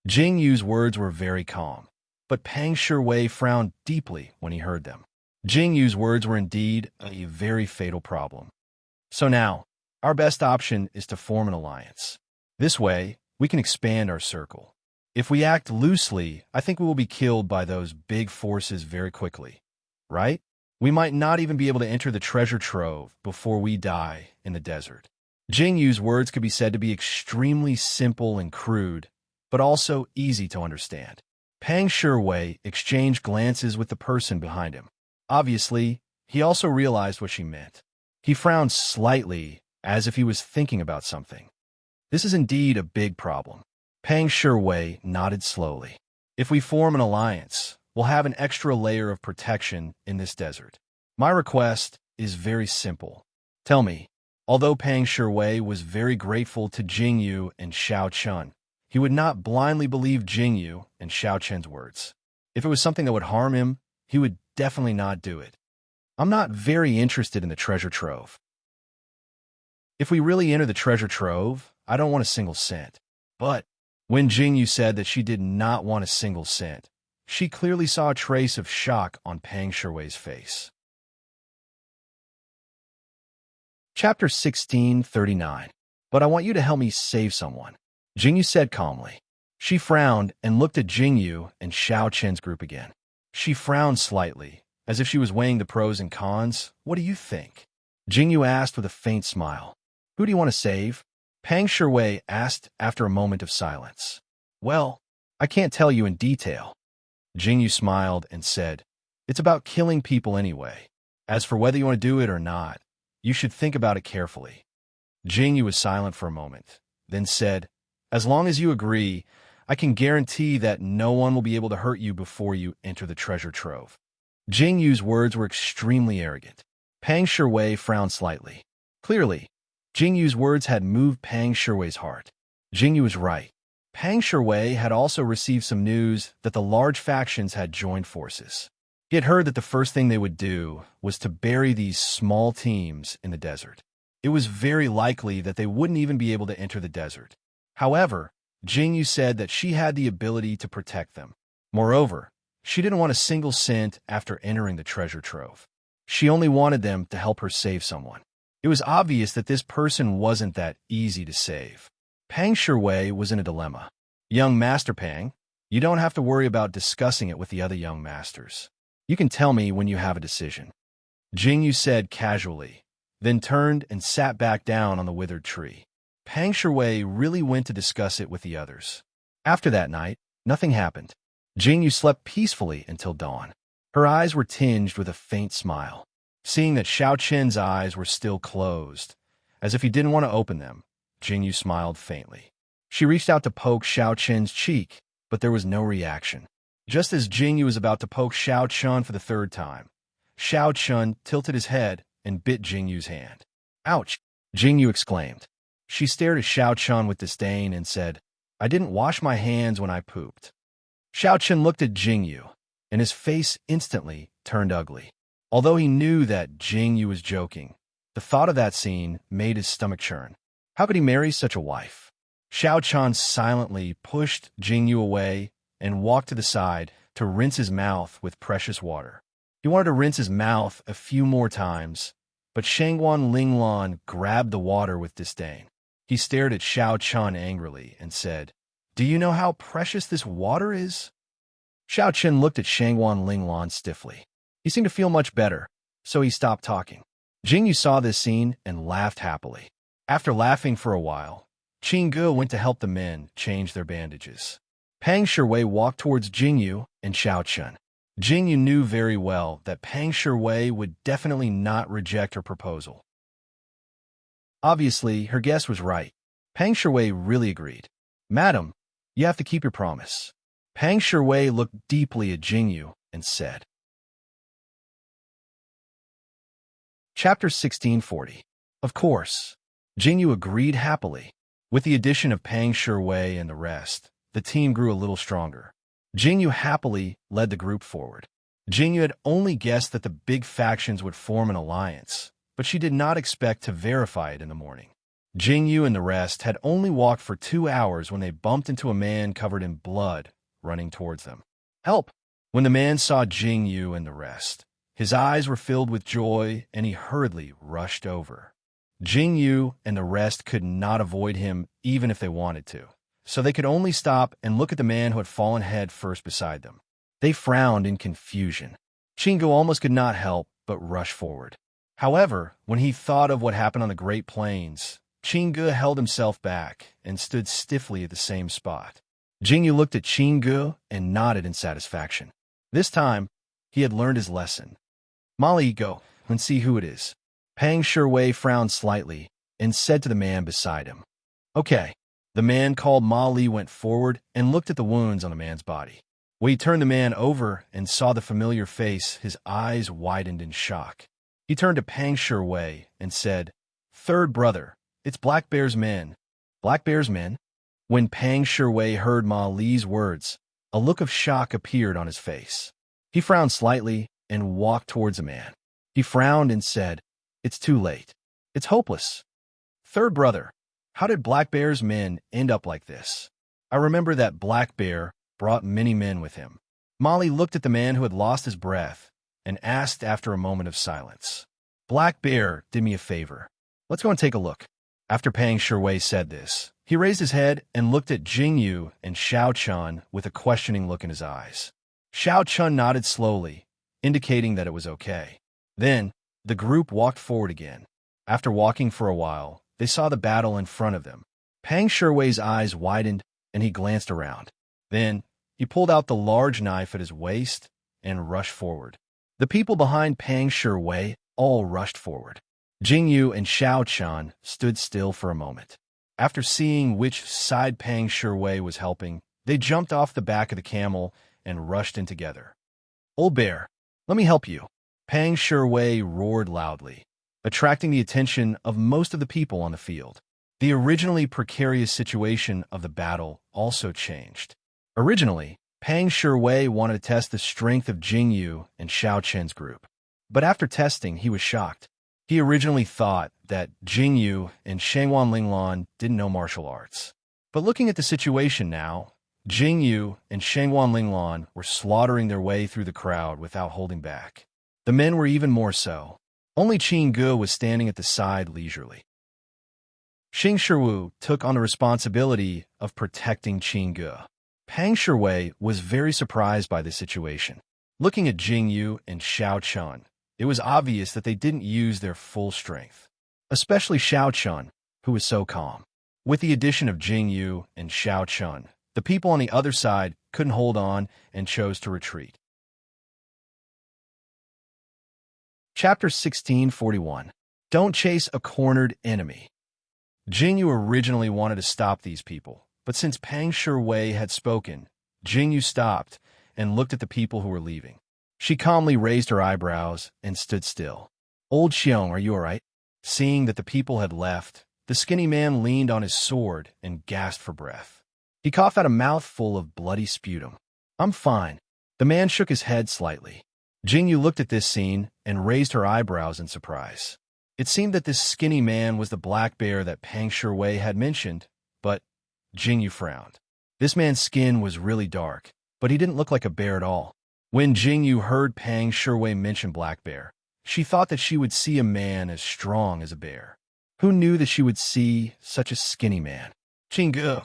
Jingyu's words were very calm, but Pang Shiwei frowned deeply when he heard them. Jingyu's words were indeed a very fatal problem. So now, our best option is to form an alliance. This way, we can expand our circle. If we act loosely, I think we will be killed by those big forces very quickly, right? We might not even be able to enter the treasure trove before we die in the desert. Jingyu's words could be said to be extremely simple and crude, but also easy to understand. Pang Shiwei exchanged glances with the person behind him. Obviously, he also realized what she meant. He frowned slightly, as if he was thinking about something. This is indeed a big problem. Pang Shiwei nodded slowly. If we form an alliance, we'll have an extra layer of protection in this desert. My request is very simple. Tell me, although Pang Shiwei was very grateful to Jingyu and Xiao Chun, he would not blindly believe Jingyu and Xiao Chun's words. If it was something that would harm him, he would definitely not do it. I'm not very interested in the treasure trove. If we really enter the treasure trove, I don't want a single cent. But when Jingyu said that she did not want a single cent, she clearly saw a trace of shock on Pang Shiwei's face. Chapter 1639. But I want you to help me save someone, Jingyu said calmly. She frowned and looked at Jingyu and Xiao Chen's group again. She frowned slightly, as if she was weighing the pros and cons. What do you think? Jingyu asked with a faint smile. Who do you want to save? Pang Shiwei asked after a moment of silence. Well, I can't tell you in detail. Jingyu smiled and said, it's about killing people anyway. As for whether you want to do it or not, you should think about it carefully. Jingyu was silent for a moment, then said, as long as you agree, I can guarantee that no one will be able to hurt you before you enter the treasure trove. Jingyu's words were extremely arrogant. Pang Shiwei frowned slightly. Clearly, Jingyu's words had moved Pang Shiwei's heart. Jingyu was right. Pang Shiwei had also received some news that the large factions had joined forces. He had heard that the first thing they would do was to bury these small teams in the desert. It was very likely that they wouldn't even be able to enter the desert. However, Jingyu said that she had the ability to protect them. Moreover, she didn't want a single cent after entering the treasure trove. She only wanted them to help her save someone. It was obvious that this person wasn't that easy to save. Pang Shiwei was in a dilemma. Young Master Pang, you don't have to worry about discussing it with the other young masters. You can tell me when you have a decision. Jingyu said casually, then turned and sat back down on the withered tree. Pang Shiwei really went to discuss it with the others. After that night, nothing happened. Jingyu slept peacefully until dawn. Her eyes were tinged with a faint smile. Seeing that Xiao Chen's eyes were still closed, as if he didn't want to open them, Jingyu smiled faintly. She reached out to poke Xiao Chen's cheek, but there was no reaction. Just as Jingyu was about to poke Xiao Chen for the third time, Xiao Chen tilted his head and bit Jingyu's hand. "Ouch!" Jingyu exclaimed. She stared at Xiao Chen with disdain and said, "I didn't wash my hands when I pooped." Xiao Chen looked at Jingyu, and his face instantly turned ugly. Although he knew that Jingyu was joking, the thought of that scene made his stomach churn. How could he marry such a wife? Xiao Chen silently pushed Jingyu away and walked to the side to rinse his mouth with precious water. He wanted to rinse his mouth a few more times, but Shangguan Linglan grabbed the water with disdain. He stared at Xiao Chen angrily and said, "Do you know how precious this water is?" Xiao Chen looked at Shangguan Linglan stiffly. He seemed to feel much better, so he stopped talking. Jingyu saw this scene and laughed happily. After laughing for a while, Qin Ge went to help the men change their bandages. Pang Shiwei walked towards Jingyu and Xiao Chen. Jingyu knew very well that Pang Shiwei would definitely not reject her proposal. Obviously, her guess was right. Pang Shiwei really agreed. "Madam, you have to keep your promise." Pang Shiwei looked deeply at Jingyu and said. Chapter 1640. Of course. Jingyu agreed happily. With the addition of Pang Shiwei and the rest, the team grew a little stronger. Jingyu happily led the group forward. Jingyu had only guessed that the big factions would form an alliance, but she did not expect to verify it in the morning. Jingyu and the rest had only walked for 2 hours when they bumped into a man covered in blood running towards them. "Help!" When the man saw Jingyu and the rest, his eyes were filled with joy and he hurriedly rushed over. Jingyu and the rest could not avoid him even if they wanted to, so they could only stop and look at the man who had fallen head first beside them. They frowned in confusion. Qin Ge almost could not help but rush forward. However, when he thought of what happened on the Great Plains, Qin Ge held himself back and stood stiffly at the same spot. Jingyu looked at Qin Ge and nodded in satisfaction. This time, he had learned his lesson. "Molly, go and see who it is." Pang Shiwei frowned slightly and said to the man beside him, "Okay." The man called Ma Li went forward and looked at the wounds on the man's body. When he turned the man over and saw the familiar face, his eyes widened in shock. He turned to Pang Shiwei and said, "Third brother, it's Black Bear's men." "Black Bear's men?" When Pang Shiwei heard Ma Li's words, a look of shock appeared on his face. He frowned slightly and walked towards the man. He frowned and said, "It's too late. It's hopeless. Third brother, how did Black Bear's men end up like this? I remember that Black Bear brought many men with him." Molly looked at the man who had lost his breath and asked after a moment of silence, "Black Bear did me a favor. Let's go and take a look." After Pang Shiwei said this, he raised his head and looked at Jingyu and Xiao Chen with a questioning look in his eyes. Xiao Chen nodded slowly, indicating that it was okay. Then, the group walked forward again. After walking for a while, they saw the battle in front of them. Pang Shiwei's eyes widened and he glanced around. Then, he pulled out the large knife at his waist and rushed forward. The people behind Pang Shiwei all rushed forward. Jingyu and Xiao Chen stood still for a moment. After seeing which side Pang Shiwei was helping, they jumped off the back of the camel and rushed in together. "Old Bear, let me help you." Pang Shiwei roared loudly, attracting the attention of most of the people on the field. The originally precarious situation of the battle also changed. Originally, Pang Shiwei wanted to test the strength of Jingyu and Xiao Chen's group. But after testing, he was shocked. He originally thought that Jingyu and Shangguan Linglan didn't know martial arts. But looking at the situation now, Jingyu and Shangguan Linglan were slaughtering their way through the crowd without holding back. The men were even more so. Only Qin Ge was standing at the side leisurely. Xing Shiwu took on the responsibility of protecting Qin Ge. Pang Shiwei was very surprised by this situation. Looking at Jingyu and Xiao Chen, it was obvious that they didn't use their full strength. Especially Xiao Chen, who was so calm. With the addition of Jingyu and Xiao Chen, the people on the other side couldn't hold on and chose to retreat. Chapter 1641. Don't chase a cornered enemy. Jingyu originally wanted to stop these people, but since Pang Shiwei had spoken, Jingyu stopped and looked at the people who were leaving. She calmly raised her eyebrows and stood still. Old Xiong, are you all right? Seeing that the people had left, the skinny man leaned on his sword and gasped for breath. He coughed out a mouthful of bloody sputum. I'm fine. The man shook his head slightly. Jingyu looked at this scene and raised her eyebrows in surprise. It seemed that this skinny man was the black bear that Pang Shiwei had mentioned, but Jingyu frowned. This man's skin was really dark, but he didn't look like a bear at all. When Jingyu heard Pang Shiwei mention black bear, she thought that she would see a man as strong as a bear. Who knew that she would see such a skinny man? Qinggu,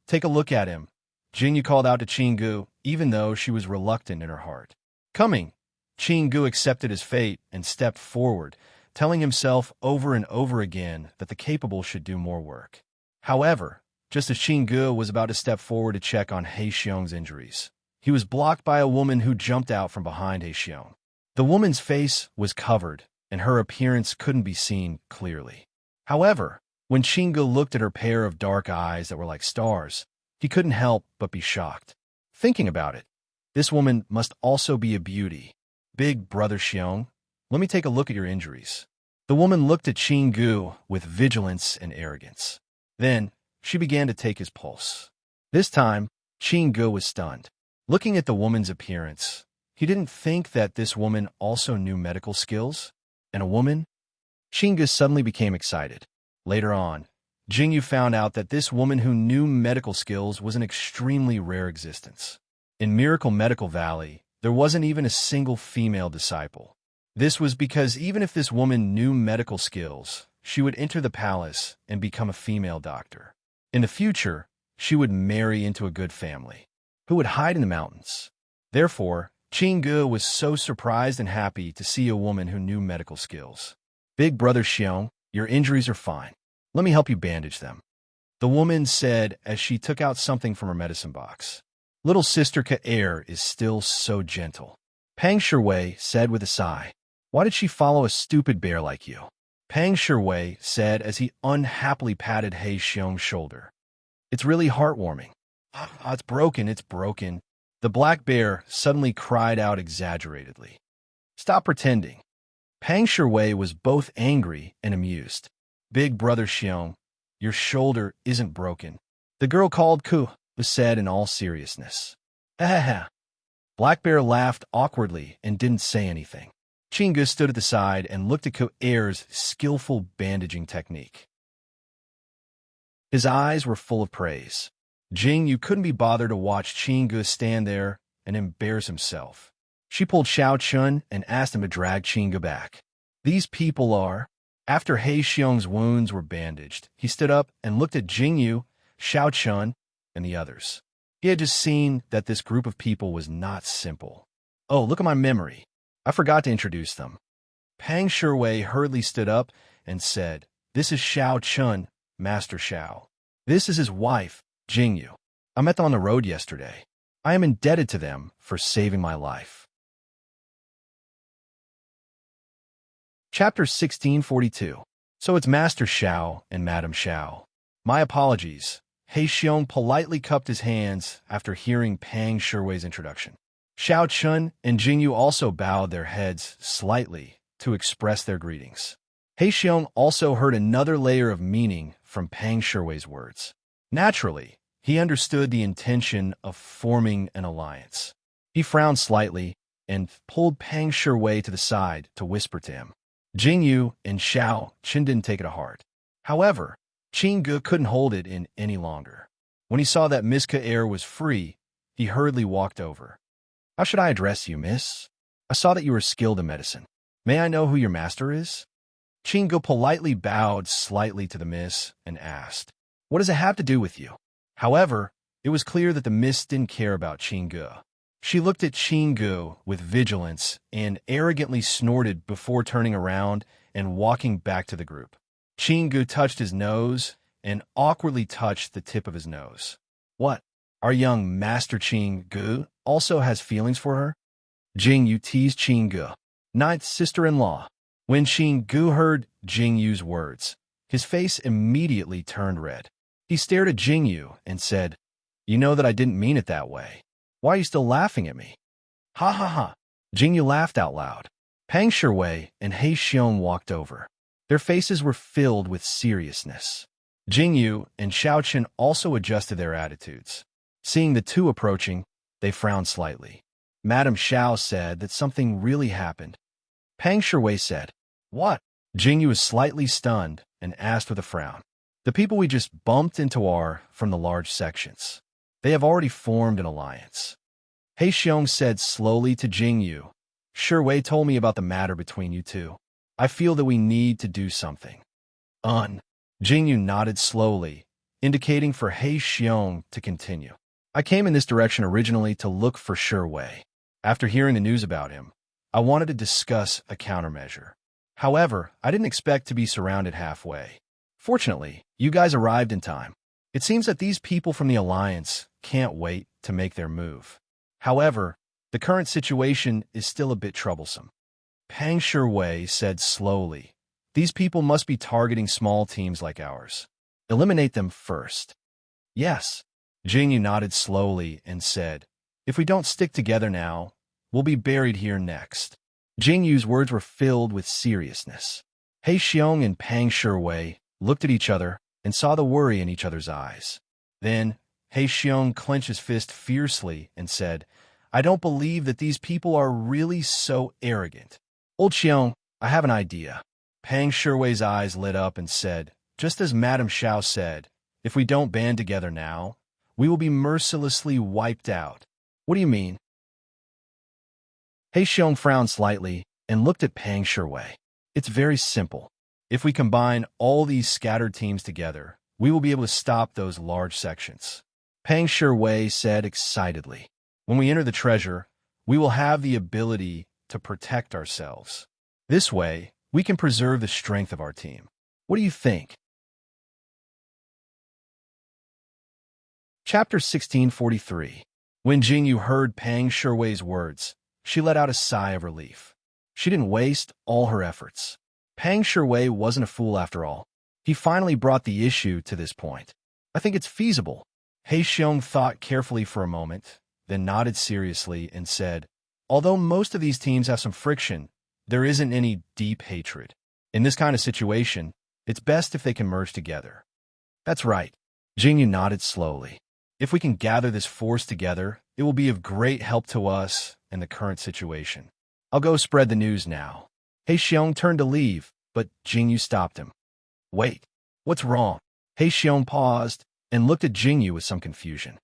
take a look at him. Jingyu called out to Qinggu, even though she was reluctant in her heart. Coming. Qinggu accepted his fate and stepped forward, telling himself over and over again that the capable should do more work. However, just as Qinggu was about to step forward to check on He Xiong's injuries, he was blocked by a woman who jumped out from behind He Xiong. The woman's face was covered, and her appearance couldn't be seen clearly. However, when Qinggu looked at her pair of dark eyes that were like stars, he couldn't help but be shocked. Thinking about it, this woman must also be a beauty. Big brother Xiong, let me take a look at your injuries. The woman looked at Qinggu with vigilance and arrogance. Then, she began to take his pulse. This time, Qinggu was stunned. Looking at the woman's appearance, he didn't think that this woman also knew medical skills. And a woman? Qinggu suddenly became excited. Later on, Jingyu found out that this woman who knew medical skills was an extremely rare existence. In Miracle Medical Valley, there wasn't even a single female disciple. This was because even if this woman knew medical skills, she would enter the palace and become a female doctor. In the future, she would marry into a good family, who would hide in the mountains. Therefore, Qinggu was so surprised and happy to see a woman who knew medical skills. Big brother Xiong, your injuries are fine. Let me help you bandage them. The woman said as she took out something from her medicine box. Little sister Ka-Er is still so gentle. Pang Shiwei said with a sigh. Why did she follow a stupid bear like you? Pang Shiwei said as he unhappily patted He Xiong's shoulder. It's really heartwarming. It's broken, it's broken. The black bear suddenly cried out exaggeratedly. Stop pretending. Pang Shiwei was both angry and amused. Big brother Xiong, your shoulder isn't broken. The girl called Ku said in all seriousness. Ha ha ha. Black Bear laughed awkwardly and didn't say anything. Qinggu stood at the side and looked at Ka-Er's skillful bandaging technique. His eyes were full of praise. Jingyu couldn't be bothered to watch Qinggu stand there and embarrass himself. She pulled Xiao Chun and asked him to drag Qinggu back. These people are... After He Xiong's wounds were bandaged, he stood up and looked at Jingyu, Xiao Chun, and the others. He had just seen that this group of people was not simple. Oh, look at my memory. I forgot to introduce them. Pang Shiwei hurriedly stood up and said, This is Xiao Chun, Master Xiao. This is his wife, Jingyu. I met them on the road yesterday. I am indebted to them for saving my life. Chapter 1642. So it's Master Xiao and Madam Xiao. My apologies. He Xiong politely cupped his hands after hearing Pang Shiwei's introduction. Xiao Chun and Jingyu also bowed their heads slightly to express their greetings. He Xiong also heard another layer of meaning from Pang Shiwei's words. Naturally, he understood the intention of forming an alliance. He frowned slightly and pulled Pang Shiwei to the side to whisper to him. Jingyu and Xiao Chun didn't take it to heart. However, Qinggu couldn't hold it in any longer. When he saw that Miss Ka-Er was free, he hurriedly walked over. How should I address you, miss? I saw that you were skilled in medicine. May I know who your master is? Qinggu politely bowed slightly to the miss and asked, What does it have to do with you? However, it was clear that the miss didn't care about Qinggu. She looked at Qinggu with vigilance and arrogantly snorted before turning around and walking back to the group. Qinggu touched his nose and awkwardly touched the tip of his nose. What? Our young Master Qinggu also has feelings for her? Jingyu teased Qinggu. Ninth sister-in-law. When Xing heard Jing Yu's words, his face immediately turned red. He stared at Jing Yu and said, "You know that I didn't mean it that way. Why are you still laughing at me?" "Ha ha ha." Jing Yu laughed out loud. Pang Shiwei and He Xiong walked over. Their faces were filled with seriousness. Jing Yu and Xiao Chen also adjusted their attitudes. Seeing the two approaching, they frowned slightly. Madame Xiao said that something really happened. Pang Shiwei said, "What?" Jing Yu was slightly stunned and asked with a frown. "The people we just bumped into are from the large sections. They have already formed an alliance." He Xiong said slowly to Jing Yu, "Shiwei told me about the matter between you two. I feel that we need to do something." Jing Yu nodded slowly, indicating for He Xiong to continue. "I came in this direction originally to look for Shiwei. After hearing the news about him, I wanted to discuss a countermeasure. However, I didn't expect to be surrounded halfway. Fortunately, you guys arrived in time. It seems that these people from the Alliance can't wait to make their move. However, the current situation is still a bit troublesome." Pang Shiwei said slowly, "These people must be targeting small teams like ours. Eliminate them first." "Yes." Jing Yu nodded slowly and said, "If we don't stick together now, we'll be buried here next." Jing Yu's words were filled with seriousness. He Xiong and Pang Shiwei looked at each other and saw the worry in each other's eyes. Then, He Xiong clenched his fist fiercely and said, "I don't believe that these people are really so arrogant. Old Xiong, I have an idea." Pang Shiwei's eyes lit up and said, "Just as Madame Xiao said, if we don't band together now, we will be mercilessly wiped out." "What do you mean?" He Xiong frowned slightly and looked at Pang Shiwei. "It's very simple. If we combine all these scattered teams together, we will be able to stop those large sections." Pang Shiwei said excitedly, "When we enter the treasure, we will have the ability to protect ourselves. This way, we can preserve the strength of our team. What do you think?" Chapter 1643. When Jing Yu heard Pang Shiwei's words, she let out a sigh of relief. She didn't waste all her efforts. Pang Shiwei wasn't a fool after all. He finally brought the issue to this point. "I think it's feasible." He Xiong thought carefully for a moment, then nodded seriously and said, "Although most of these teams have some friction, there isn't any deep hatred. In this kind of situation, it's best if they can merge together." "That's right." Jing Yu nodded slowly. "If we can gather this force together, it will be of great help to us in the current situation. I'll go spread the news now." He Xiong turned to leave, but Jing Yu stopped him. "Wait, what's wrong?" He Xiong paused and looked at Jing Yu with some confusion.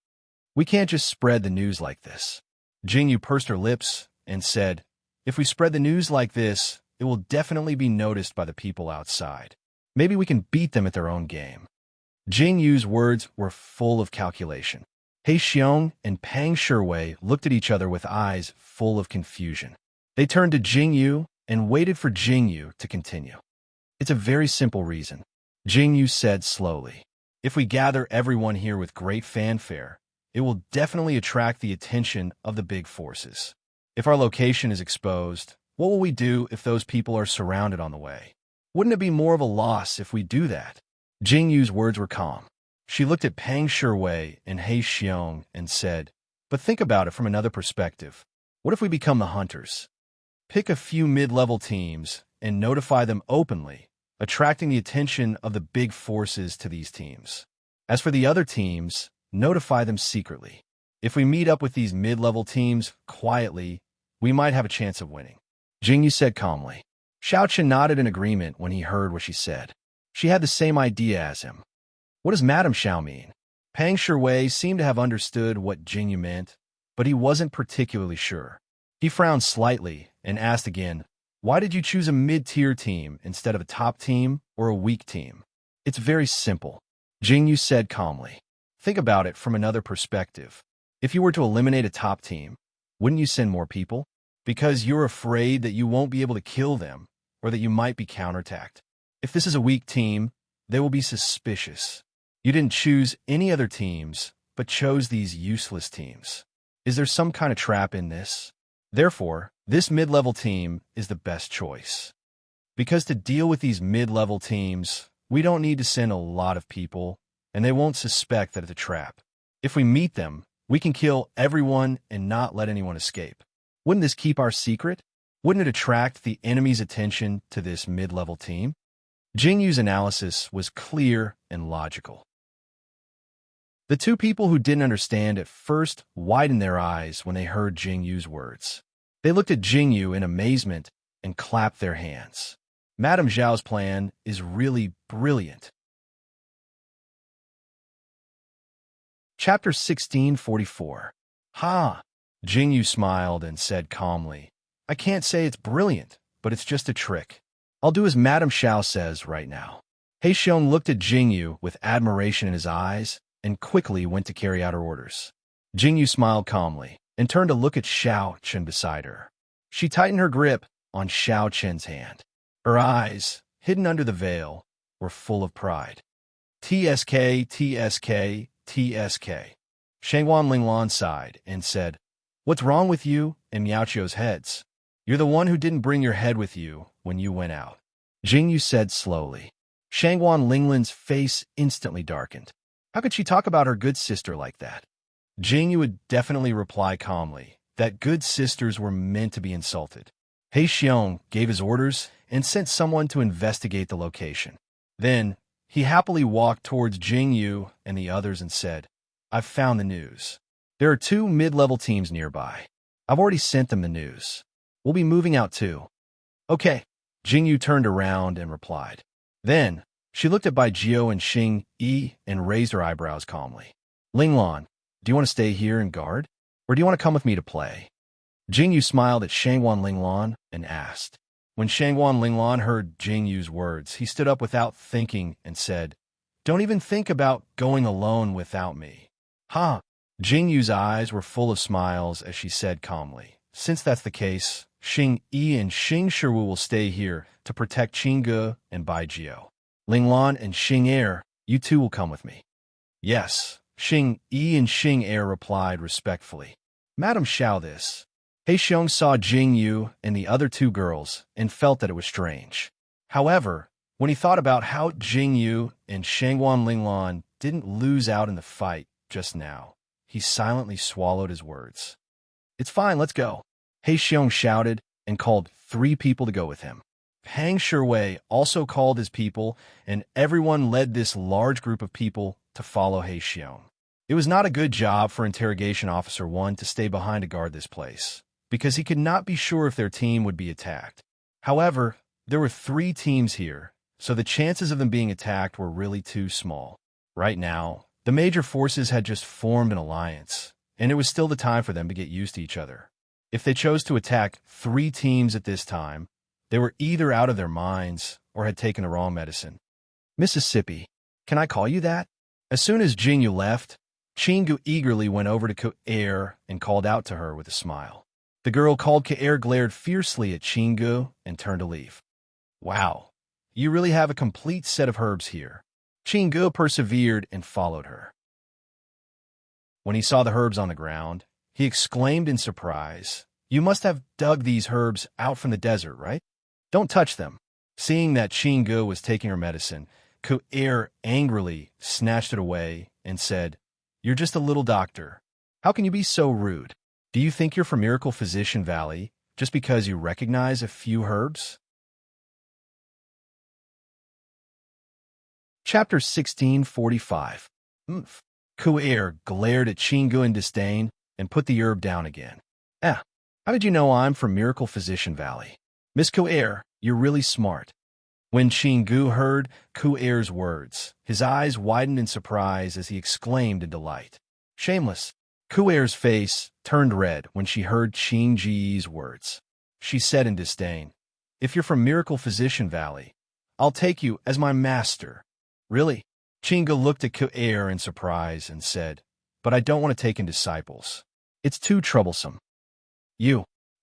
"We can't just spread the news like this." Jing Yu pursed her lips and said, "If we spread the news like this, it will definitely be noticed by the people outside. Maybe we can beat them at their own game." Jing Yu's words were full of calculation. He Xiong and Pang Shiwei looked at each other with eyes full of confusion. They turned to Jing Yu and waited for Jing Yu to continue. "It's a very simple reason," Jing Yu said slowly. "If we gather everyone here with great fanfare, it will definitely attract the attention of the big forces. If our location is exposed, what will we do if those people are surrounded on the way? Wouldn't it be more of a loss if we do that?" Jing Yu's words were calm. She looked at Pang Shiwei and He Xiong and said, "But think about it from another perspective. What if we become the hunters? Pick a few mid-level teams and notify them openly, attracting the attention of the big forces to these teams. As for the other teams, notify them secretly. If we meet up with these mid-level teams quietly, we might have a chance of winning." Jing Yu said calmly. Xiao Chen nodded in agreement when he heard what she said. She had the same idea as him. "What does Madame Xiao mean?" Pang Shiwei seemed to have understood what Jing Yu meant, but he wasn't particularly sure. He frowned slightly and asked again, "Why did you choose a mid-tier team instead of a top team or a weak team?" "It's very simple," Jing Yu said calmly. "Think about it from another perspective. If you were to eliminate a top team, wouldn't you send more people? Because you're afraid that you won't be able to kill them or that you might be counterattacked. If this is a weak team, they will be suspicious. You didn't choose any other teams, but chose these useless teams. Is there some kind of trap in this? Therefore, this mid-level team is the best choice. Because to deal with these mid-level teams, we don't need to send a lot of people, and they won't suspect that it's a trap. If we meet them, we can kill everyone and not let anyone escape. Wouldn't this keep our secret? Wouldn't it attract the enemy's attention to this mid-level team? Jingyu's analysis was clear and logical. The two people who didn't understand at first widened their eyes when they heard Jingyu's words. They looked at Jingyu in amazement and clapped their hands. Madame Zhao's plan is really brilliant. Chapter 1644. Ha! Jingyu smiled and said calmly, I can't say it's brilliant, but it's just a trick. I'll do as Madame Zhao says right now. Heixiong looked at Jingyu with admiration in his eyes and quickly went to carry out her orders. Jingyu smiled calmly and turned to look at Xiao Chen beside her. She tightened her grip on Xiao Chen's hand. Her eyes, hidden under the veil, were full of pride. TSK, TSK, TSK. Shangwan Linglan sighed and said, What's wrong with you and Miaochio's heads? You're the one who didn't bring your head with you when you went out. Jingyu said slowly. Shangwan Linglan's face instantly darkened. How could she talk about her good sister like that? Jingyu would definitely reply calmly that good sisters were meant to be insulted. Heixiong gave his orders and sent someone to investigate the location. Then, he happily walked towards Jingyu and the others and said, I've found the news. There are 2 mid-level teams nearby. I've already sent them the news. We'll be moving out too. Okay. Jingyu turned around and replied. Then, she looked at Baijio and Xing Yi and raised her eyebrows calmly. Linglan, do you want to stay here and guard? Or do you want to come with me to play? Jingyu smiled at Shangwan Linglan and asked. When Shangwan Linglan heard Jingyu's words, he stood up without thinking and said, Don't even think about going alone without me. Ha! Jingyu's eyes were full of smiles as she said calmly, Since that's the case, Xing Yi and Xing Shiwu will stay here to protect Qingge and Baijio. Linglan and Xing Er, you two will come with me. Yes, Xing Yi and Xing Er replied respectfully. Madame Zhao this. Heixiong saw Jingyu and the other 2 girls and felt that it was strange. However, when he thought about how Jingyu and Shangwan Linglan didn't lose out in the fight just now, he silently swallowed his words. It's fine, let's go. Heixiong shouted and called 3 people to go with him. Pang Shiwei also called his people, and everyone led this large group of people to follow Heixiong. It was not a good job for Interrogation Officer 1 to stay behind to guard this place, because he could not be sure if their team would be attacked. However, there were 3 teams here, so the chances of them being attacked were really too small. Right now, the major forces had just formed an alliance, and it was still the time for them to get used to each other. If they chose to attack 3 teams at this time, they were either out of their minds or had taken the wrong medicine. Mississippi, can I call you that? As soon as Jingyu left, Qingge eagerly went over to Ke-Er and called out to her with a smile. The girl called Ke-Er glared fiercely at Qingge and turned to leave. Wow, you really have a complete set of herbs here. Qingge persevered and followed her. When he saw the herbs on the ground, he exclaimed in surprise, You must have dug these herbs out from the desert, right? Don't touch them. Seeing that Qingge was taking her medicine, Ke-Er angrily snatched it away and said, You're just a little doctor. How can you be so rude? Do you think you're from Miracle Physician Valley just because you recognize a few herbs? Chapter 1645. Ke-Er glared at Qingge in disdain and put the herb down again. How did you know I'm from Miracle Physician Valley? Miss Ke-Er, you're really smart. When Qingge heard Ke-Er's words, his eyes widened in surprise as he exclaimed in delight. Shameless. Ke-Er's face turned red when she heard Qingge's words. She said in disdain, If you're from Miracle Physician Valley, I'll take you as my master. Really? Qingge looked at Ke-Er in surprise and said, But I don't want to take in disciples. It's too troublesome.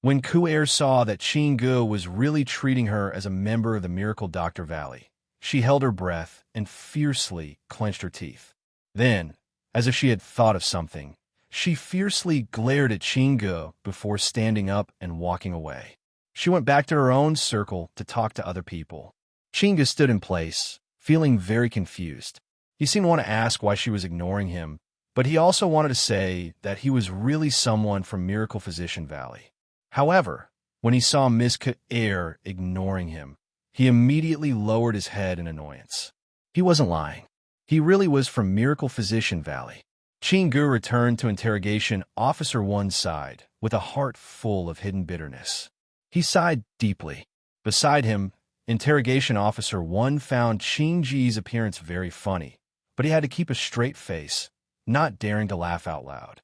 When Ke-Er saw that Qingge was really treating her as a member of the Miracle Doctor Valley, she held her breath and fiercely clenched her teeth. Then, as if she had thought of something, she fiercely glared at Qingge before standing up and walking away. She went back to her own circle to talk to other people. Chinga stood in place, feeling very confused. He seemed to want to ask why she was ignoring him, but he also wanted to say that he was really someone from Miracle Physician Valley. However, when he saw Miss Air ignoring him, he immediately lowered his head in annoyance. He wasn't lying. He really was from Miracle Physician Valley. Chingu returned to Interrogation Officer 1's side with a heart full of hidden bitterness. He sighed deeply. Beside him, Interrogation Officer 1 found Chinji's appearance very funny, but he had to keep a straight face, not daring to laugh out loud.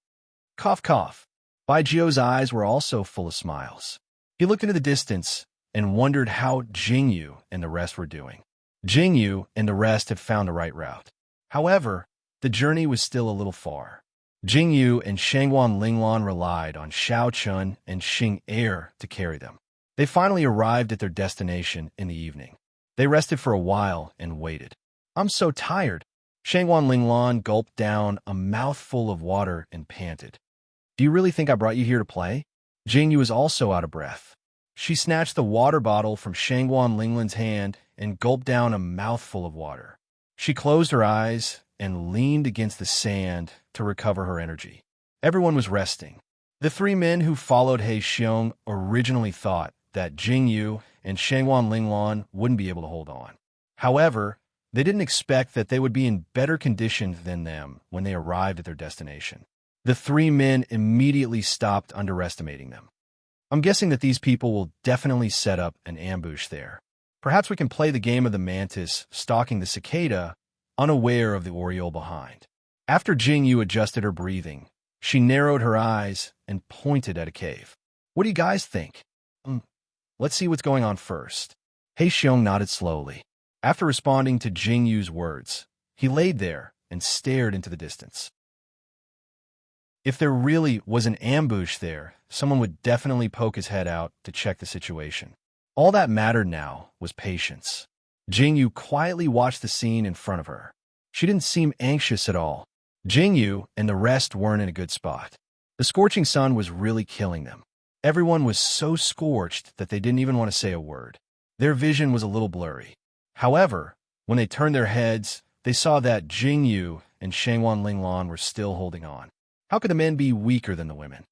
Cough, cough. Baijio's eyes were also full of smiles. He looked into the distance and wondered how Jingyu and the rest were doing. Jingyu and the rest had found the right route. However, the journey was still a little far. Jingyu and Shangwan Linglan relied on Xiao Chun and Xing Er to carry them. They finally arrived at their destination in the evening. They rested for a while and waited. I'm so tired. Shangwan Linglan gulped down a mouthful of water and panted. Do you really think I brought you here to play? Jingyu was also out of breath. She snatched the water bottle from Shangwan Linglan's hand and gulped down a mouthful of water. She closed her eyes and leaned against the sand to recover her energy. Everyone was resting. The three men who followed He Xiong originally thought that Jingyu and Shangwan Linglan wouldn't be able to hold on. However, they didn't expect that they would be in better condition than them when they arrived at their destination. The three men immediately stopped underestimating them. I'm guessing that these people will definitely set up an ambush there. Perhaps we can play the game of the mantis stalking the cicada, unaware of the oriole behind. After Jingyu adjusted her breathing, she narrowed her eyes and pointed at a cave. What do you guys think? Let's see what's going on first. He Xiong nodded slowly. After responding to Jingyu's words, he laid there and stared into the distance. If there really was an ambush there, someone would definitely poke his head out to check the situation. All that mattered now was patience. Jingyu quietly watched the scene in front of her. She didn't seem anxious at all. Jingyu and the rest weren't in a good spot. The scorching sun was really killing them. Everyone was so scorched that they didn't even want to say a word. Their vision was a little blurry. However, when they turned their heads, they saw that Jingyu and Shangwan Linglan were still holding on. How could the men be weaker than the women?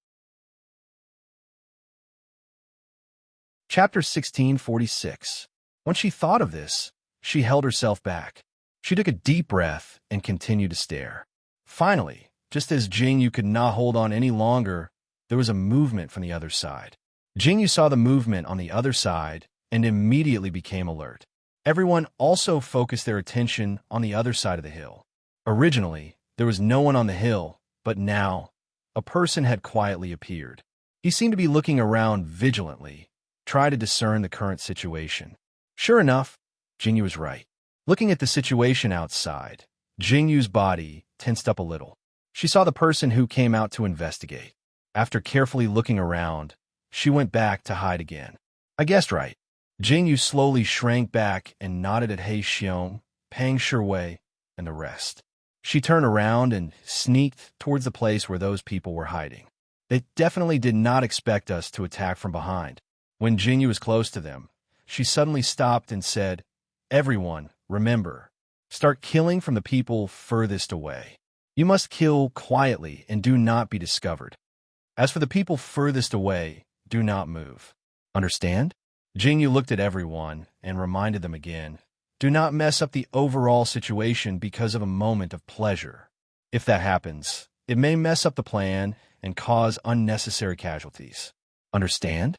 Chapter 1646. When she thought of this, she held herself back. She took a deep breath and continued to stare. Finally, just as Jingyu could not hold on any longer, there was a movement from the other side. Jingyu saw the movement on the other side and immediately became alert. Everyone also focused their attention on the other side of the hill. Originally, there was no one on the hill, but now, a person had quietly appeared. He seemed to be looking around vigilantly, trying to discern the current situation. Sure enough, Jingyu was right. Looking at the situation outside, Jingyu's body tensed up a little. She saw the person who came out to investigate. After carefully looking around, she went back to hide again. I guessed right. Jingyu slowly shrank back and nodded at He Xiong, Pang Shiwei, and the rest. She turned around and sneaked towards the place where those people were hiding. They definitely did not expect us to attack from behind. When Jingyu was close to them, she suddenly stopped and said, "Everyone, remember, start killing from the people furthest away. You must kill quietly and do not be discovered. As for the people furthest away, do not move. Understand?" Jingyu looked at everyone and reminded them again, do not mess up the overall situation because of a moment of pleasure. If that happens, it may mess up the plan and cause unnecessary casualties. Understand?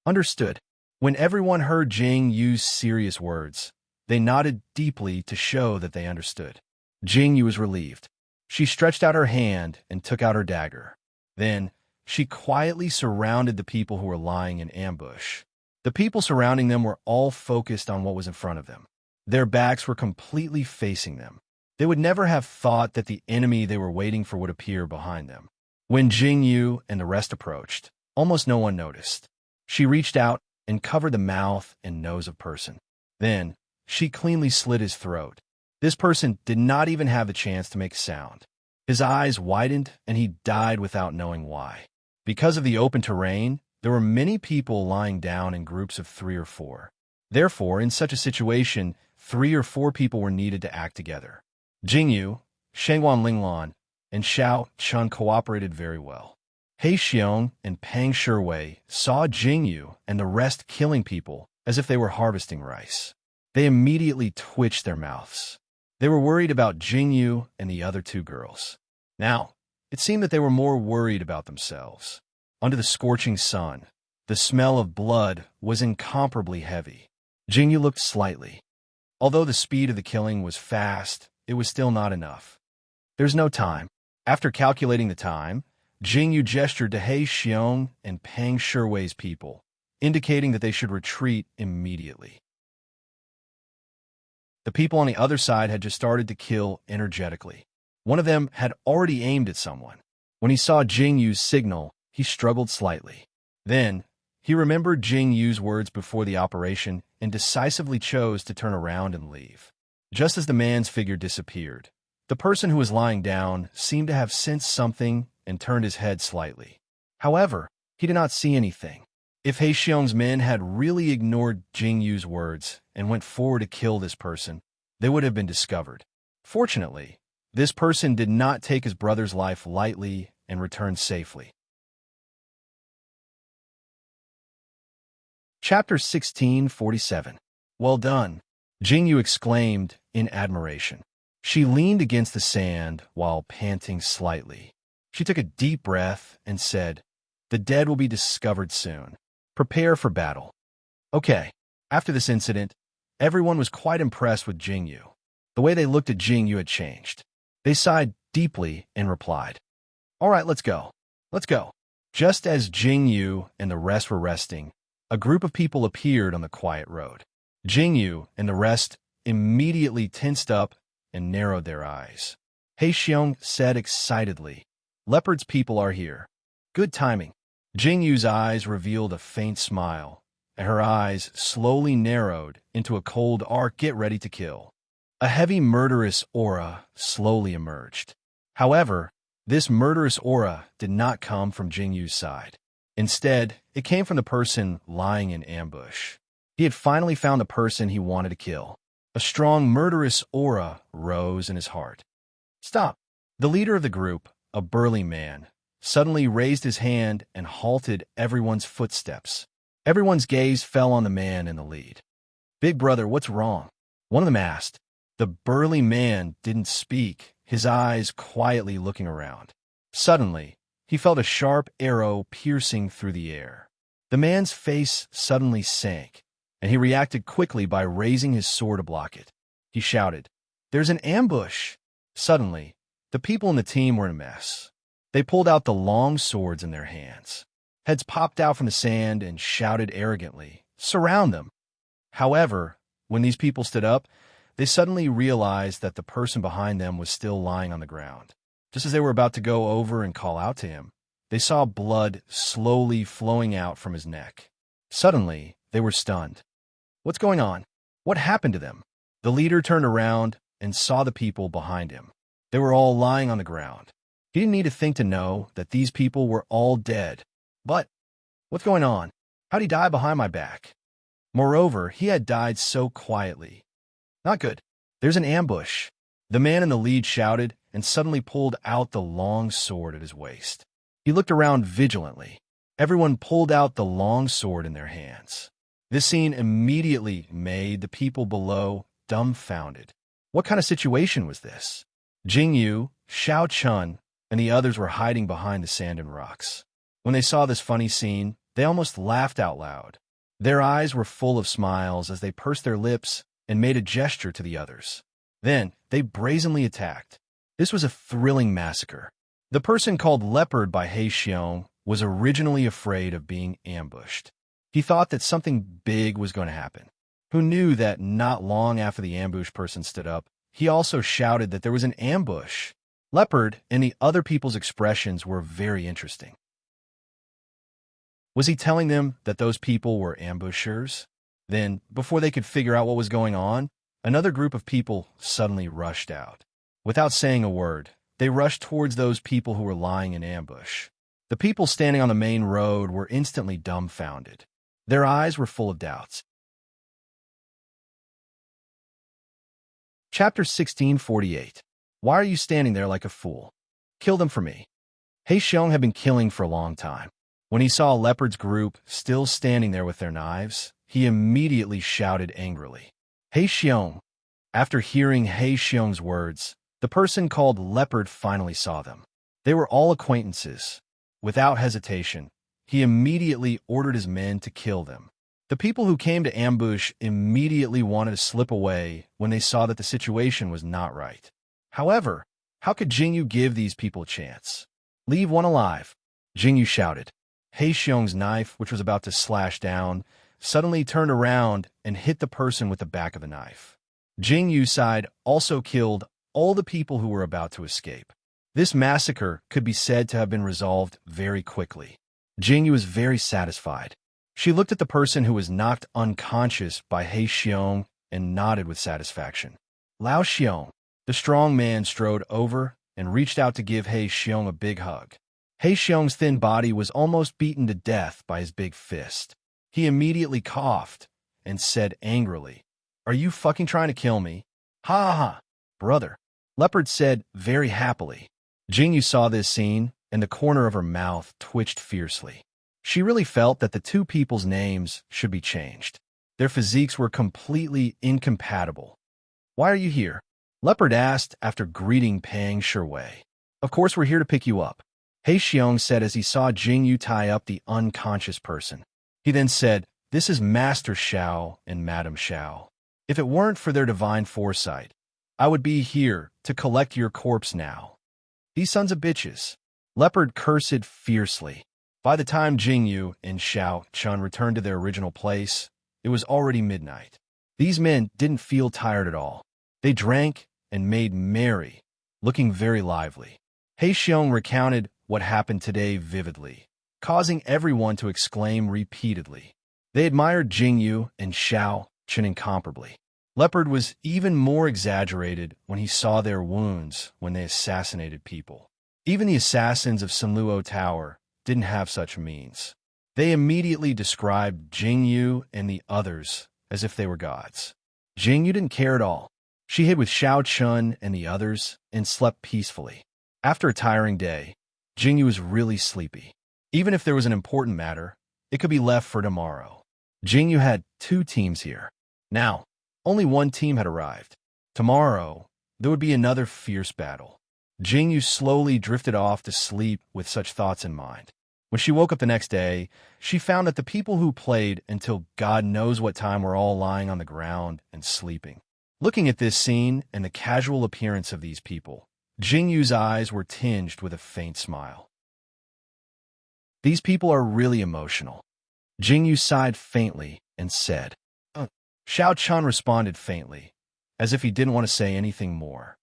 Understood. When everyone heard Jing use serious words, they nodded deeply to show that they understood. Jingyu was relieved. She stretched out her hand and took out her dagger. Then, she quietly surrounded the people who were lying in ambush. The people surrounding them were all focused on what was in front of them. Their backs were completely facing them. They would never have thought that the enemy they were waiting for would appear behind them. When Jingyu and the rest approached, almost no one noticed. She reached out and covered the mouth and nose of person. Then, she cleanly slit his throat. This person did not even have the chance to make sound. His eyes widened and he died without knowing why. Because of the open terrain, There were many people lying down in groups of 3 or 4. Therefore, in such a situation, 3 or 4 people were needed to act together. Jingyu, Shangwan Linglan, and Xiao Chun cooperated very well. He Xiong and Pang Shiwei saw Jingyu and the rest killing people as if they were harvesting rice. They immediately twitched their mouths. They were worried about Jingyu and the other 2 girls. Now, it seemed that they were more worried about themselves. Under the scorching sun, the smell of blood was incomparably heavy. Jingyu looked slightly. Although the speed of the killing was fast, it was still not enough. There's no time. After calculating the time, Jingyu gestured to He Xiong and Pang Shiwei's people, indicating that they should retreat immediately. The people on the other side had just started to kill energetically. One of them had already aimed at someone. When he saw Jingyu's signal, he struggled slightly. Then, he remembered Jingyu's words before the operation and decisively chose to turn around and leave. Just as the man's figure disappeared, the person who was lying down seemed to have sensed something and turned his head slightly. However, he did not see anything. If He Xiong's men had really ignored Jingyu's words and went forward to kill this person, they would have been discovered. Fortunately, this person did not take his brother's life lightly and returned safely. Chapter 1647. Well done, Jingyu exclaimed in admiration. She leaned against the sand while panting slightly. She took a deep breath and said, "The dead will be discovered soon. Prepare for battle." Okay. After this incident, everyone was quite impressed with Jingyu. The way they looked at Jingyu had changed. They sighed deeply and replied, "All right, let's go. Let's go." Just as Jingyu and the rest were resting, a group of people appeared on the quiet road. Jingyu and the rest immediately tensed up and narrowed their eyes. He Xiong said excitedly, "Leopard's people are here." Good timing. Jingyu's eyes revealed a faint smile, and her eyes slowly narrowed into a cold arc. Get ready to kill. A heavy murderous aura slowly emerged. However, this murderous aura did not come from Jingyu's side. Instead, it came from the person lying in ambush. He had finally found the person he wanted to kill. A strong murderous aura rose in his heart. "Stop!" The leader of the group, a burly man, suddenly raised his hand and halted everyone's footsteps. Everyone's gaze fell on the man in the lead. "Big brother, what's wrong?" one of them asked. The burly man didn't speak, his eyes quietly looking around. Suddenly, he felt a sharp arrow piercing through the air. The man's face suddenly sank, and he reacted quickly by raising his sword to block it. He shouted, "There's an ambush!" Suddenly, the people in the team were in a mess. They pulled out the long swords in their hands. Heads popped out from the sand and shouted arrogantly, "Surround them!" However, when these people stood up, they suddenly realized that the person behind them was still lying on the ground. Just as they were about to go over and call out to him, they saw blood slowly flowing out from his neck. Suddenly, they were stunned. "What's going on? What happened to them?" The leader turned around and saw the people behind him. They were all lying on the ground. He didn't need to think to know that these people were all dead. But, what's going on? How'd he die behind my back? Moreover, he had died so quietly. Not good. There's an ambush. The man in the lead shouted and suddenly pulled out the long sword at his waist. He looked around vigilantly. Everyone pulled out the long sword in their hands. This scene immediately made the people below dumbfounded. What kind of situation was this? Jingyu, Xiao Chun, and the others were hiding behind the sand and rocks. When they saw this funny scene, they almost laughed out loud. Their eyes were full of smiles as they pursed their lips and made a gesture to the others. Then, they brazenly attacked. This was a thrilling massacre. The person called Leopard by He Xiong was originally afraid of being ambushed. He thought that something big was going to happen. Who knew that not long after the ambush person stood up, he also shouted that there was an ambush. Leopard and the other people's expressions were very interesting. Was he telling them that those people were ambushers? Then, before they could figure out what was going on, another group of people suddenly rushed out. Without saying a word, they rushed towards those people who were lying in ambush. The people standing on the main road were instantly dumbfounded. Their eyes were full of doubts. Chapter 1648. Why are you standing there like a fool? Kill them for me. He Xiong had been killing for a long time. When he saw a leopard's group still standing there with their knives, he immediately shouted angrily, He Xiong! After hearing He Xiong's words, the person called Leopard finally saw them. They were all acquaintances. Without hesitation, he immediately ordered his men to kill them. The people who came to ambush immediately wanted to slip away when they saw that the situation was not right. However, how could Jingyu give these people a chance? Leave one alive, Jingyu shouted. He Xiong's knife, which was about to slash down, suddenly turned around and hit the person with the back of the knife. Jingyu's side also killed all the people who were about to escape. This massacre could be said to have been resolved very quickly. Jingyu was very satisfied. She looked at the person who was knocked unconscious by He Xiong and nodded with satisfaction. Lao Xiong, the strong man, strode over and reached out to give He Xiong a big hug. He Xiong's thin body was almost beaten to death by his big fist. He immediately coughed and said angrily, Are you fucking trying to kill me? Ha ha ha, brother, Leopard said very happily. Jingyu saw this scene, and the corner of her mouth twitched fiercely. She really felt that the two people's names should be changed. Their physiques were completely incompatible. Why are you here? Leopard asked after greeting Pang Shuwei. Of course we're here to pick you up, He Xiong said as he saw Jingyu tie up the unconscious person. He then said, This is Master Xiao and Madam Xiao. If it weren't for their divine foresight, I would be here to collect your corpse now. These sons of bitches. Leopard cursed fiercely. By the time Jingyu and Xiao Chun returned to their original place, it was already midnight. These men didn't feel tired at all. They drank and made merry, looking very lively. He Xiong recounted what happened today vividly, causing everyone to exclaim repeatedly. They admired Jingyu and Xiao Chun incomparably. Leopard was even more exaggerated when he saw their wounds when they assassinated people. Even the assassins of Sunluo Tower didn't have such means. They immediately described Jingyu and the others as if they were gods. Jingyu didn't care at all. She hid with Xiao Chun and the others and slept peacefully. After a tiring day, Jingyu was really sleepy. Even if there was an important matter, it could be left for tomorrow. Jingyu had 2 teams here. Now, only one team had arrived. Tomorrow, there would be another fierce battle. Jingyu slowly drifted off to sleep with such thoughts in mind. When she woke up the next day, she found that the people who played until God knows what time were all lying on the ground and sleeping. Looking at this scene and the casual appearance of these people, Jingyu's eyes were tinged with a faint smile. These people are really emotional. Jingyu sighed faintly and said, Xiao Chun responded faintly, as if he didn't want to say anything more.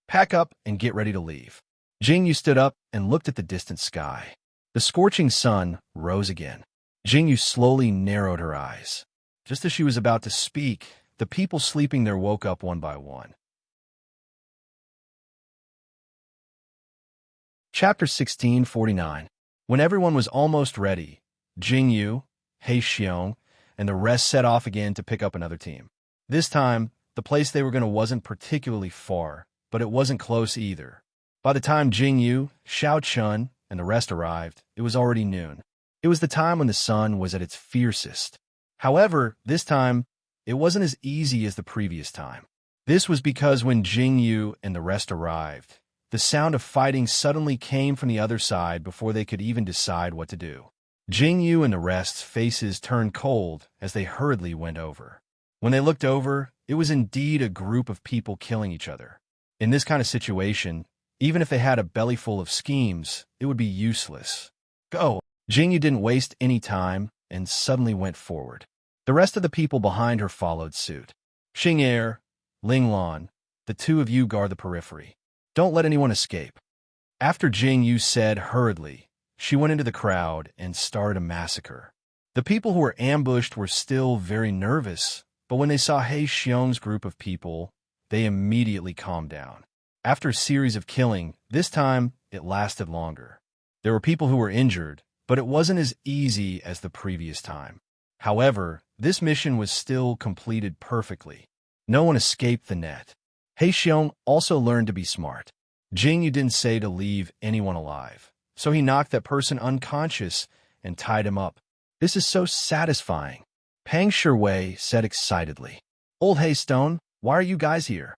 Pack up and get ready to leave. Jingyu stood up and looked at the distant sky. The scorching sun rose again. Jingyu slowly narrowed her eyes. Just as she was about to speak, the people sleeping there woke up one by one. Chapter 1649. When everyone was almost ready, Jingyu, He Xiong, and the rest set off again to pick up another team. This time, the place they were going to wasn't particularly far, but it wasn't close either. By the time Jingyu, Xiao Chun, and the rest arrived, it was already noon. It was the time when the sun was at its fiercest. However, this time, it wasn't as easy as the previous time. This was because when Jingyu and the rest arrived, the sound of fighting suddenly came from the other side before they could even decide what to do. Jingyu and the rest's faces turned cold as they hurriedly went over. When they looked over, it was indeed a group of people killing each other. In this kind of situation, even if they had a belly full of schemes, it would be useless. Go! Jingyu didn't waste any time and suddenly went forward. The rest of the people behind her followed suit. Xing'er, Linglon, the 2 of you guard the periphery. Don't let anyone escape. After Jingyu said hurriedly, she went into the crowd and started a massacre. The people who were ambushed were still very nervous, but when they saw He Xiong's group of people, they immediately calmed down. After a series of killing, this time it lasted longer. There were people who were injured, but it wasn't as easy as the previous time. However, this mission was still completed perfectly. No one escaped the net. He Xiong also learned to be smart. Jingyu didn't say to leave anyone alive, so he knocked that person unconscious and tied him up. This is so satisfying, Pang Shiwei said excitedly. Old Haystone, why are you guys here?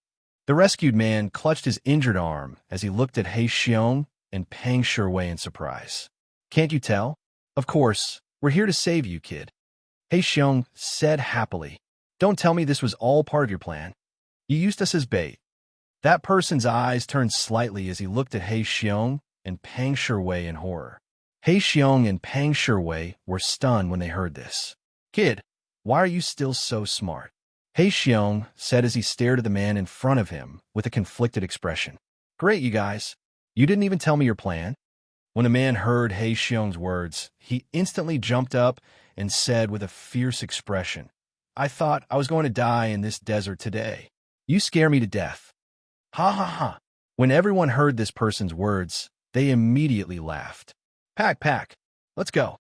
The rescued man clutched his injured arm as he looked at He Xiong and Pang Shiwei in surprise. Can't you tell? Of course, we're here to save you, kid. He Xiong said happily. Don't tell me this was all part of your plan. You used us as bait. That person's eyes turned slightly as he looked at He Xiong and Pang Shiwei in horror. He Xiong and Pang Shiwei were stunned when they heard this. Kid, why are you still so smart? He Xiong said as he stared at the man in front of him with a conflicted expression. Great, you guys. You didn't even tell me your plan. When the man heard He Xiong's words, he instantly jumped up and said with a fierce expression, I thought I was going to die in this desert today. You scare me to death. Ha ha ha. When everyone heard this person's words, they immediately laughed. Pack. Let's go.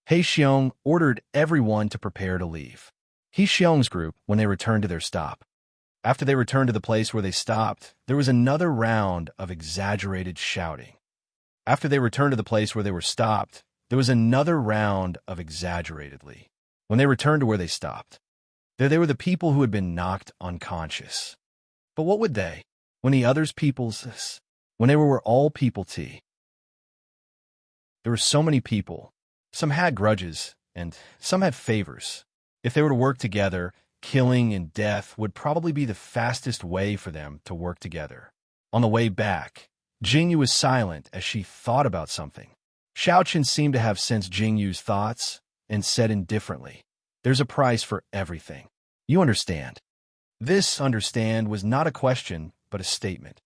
He Xiong ordered everyone to prepare to leave. He Xiong's group when they returned to their stop. After they returned to the place where they stopped, there was another round of exaggerated shouting. After they returned to the place where they were stopped, there was another round of exaggeratedly. When they returned to where they stopped, there they were the people who had been knocked unconscious. But what would they? When the others peoples, when they were all people tea. There were so many people. Some had grudges, and some had favors. If they were to work together, killing and death would probably be the fastest way for them to work together. On the way back, Jingyu was silent as she thought about something. Xiaoqin seemed to have sensed Jingyu's thoughts and said indifferently, There's a price for everything. You understand. This understand was not a question, but a statement.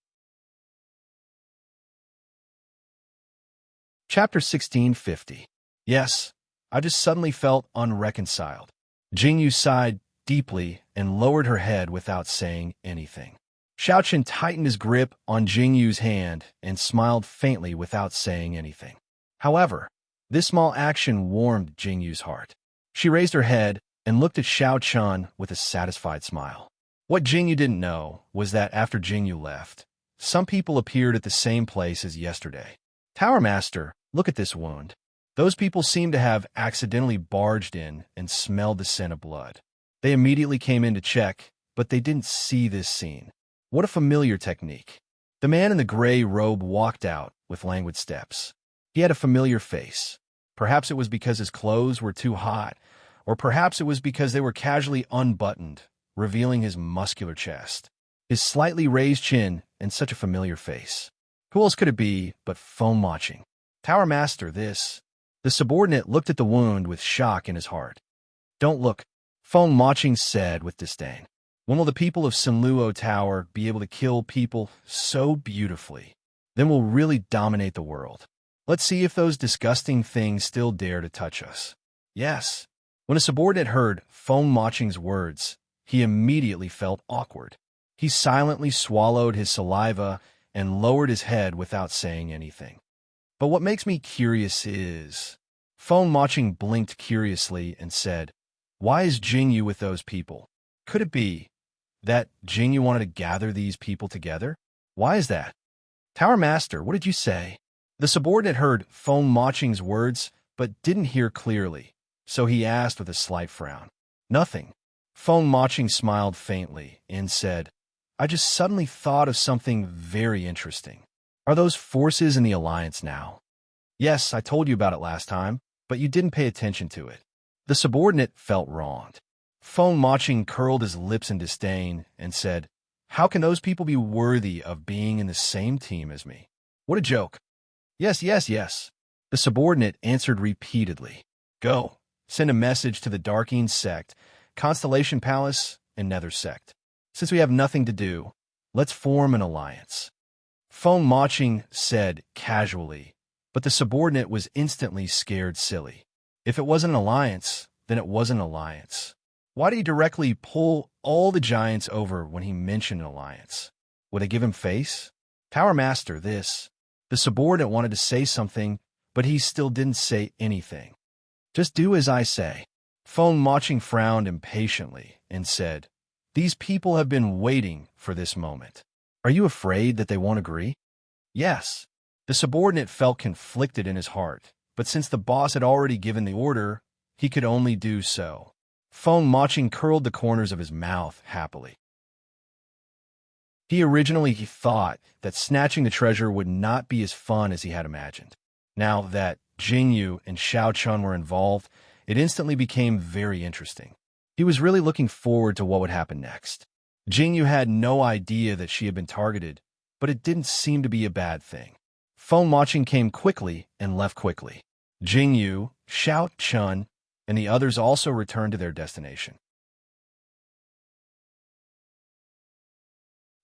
Chapter 1650. Yes, I just suddenly felt unreconciled. Jingyu sighed deeply and lowered her head without saying anything. Xiaoqin tightened his grip on Jingyu's hand and smiled faintly without saying anything. However, this small action warmed Jingyu's heart. She raised her head and looked at Xiaoqin with a satisfied smile. What Jingyu didn't know was that after Jingyu left, some people appeared at the same place as yesterday. Tower Master, look at this wound. Those people seemed to have accidentally barged in and smelled the scent of blood. They immediately came in to check, but they didn't see this scene. What a familiar technique. The man in the gray robe walked out with languid steps. He had a familiar face. Perhaps it was because his clothes were too hot, or perhaps it was because they were casually unbuttoned, revealing his muscular chest, his slightly raised chin, and such a familiar face. Who else could it be but Feng Maching? Tower Master, this. The subordinate looked at the wound with shock in his heart. Don't look, Feng Maching said with disdain. When will the people of Sinluo Tower be able to kill people so beautifully? Then we'll really dominate the world. Let's see if those disgusting things still dare to touch us. Yes. When a subordinate heard Feng Maching's words, he immediately felt awkward. He silently swallowed his saliva and lowered his head without saying anything. But what makes me curious is... Feng Maching blinked curiously and said, Why is Jingyu with those people? Could it be that Jingyu wanted to gather these people together? Why is that? Tower Master, what did you say? The subordinate heard Feng Maching's words, but didn't hear clearly, so he asked with a slight frown. Nothing. Feng Maching smiled faintly and said, I just suddenly thought of something very interesting. Are those forces in the Alliance now? Yes, I told you about it last time, but you didn't pay attention to it. The subordinate felt wronged. Feng Maching curled his lips in disdain and said, How can those people be worthy of being in the same team as me? What a joke. Yes. The subordinate answered repeatedly. Go, send a message to the Darkeen Sect, Constellation Palace, and Nether Sect. Since we have nothing to do, let's form an alliance. Feng Maching said casually, but the subordinate was instantly scared silly. If it wasn't an alliance, then it wasn't an alliance. Why did he directly pull all the giants over when he mentioned an alliance? Would they give him face? Tower Master, this. The subordinate wanted to say something, but he still didn't say anything. "Just do as I say." Feng Maching frowned impatiently and said, "These people have been waiting for this moment. Are you afraid that they won't agree?" "Yes." The subordinate felt conflicted in his heart, but since the boss had already given the order, he could only do so. Feng Maching curled the corners of his mouth happily. He originally thought that snatching the treasure would not be as fun as he had imagined. Now that Jingyu and Xiao Chun were involved, it instantly became very interesting. He was really looking forward to what would happen next. Jingyu had no idea that she had been targeted, but it didn't seem to be a bad thing. Feng Maching came quickly and left quickly. Jingyu, Xiao Chun, and the others also returned to their destination.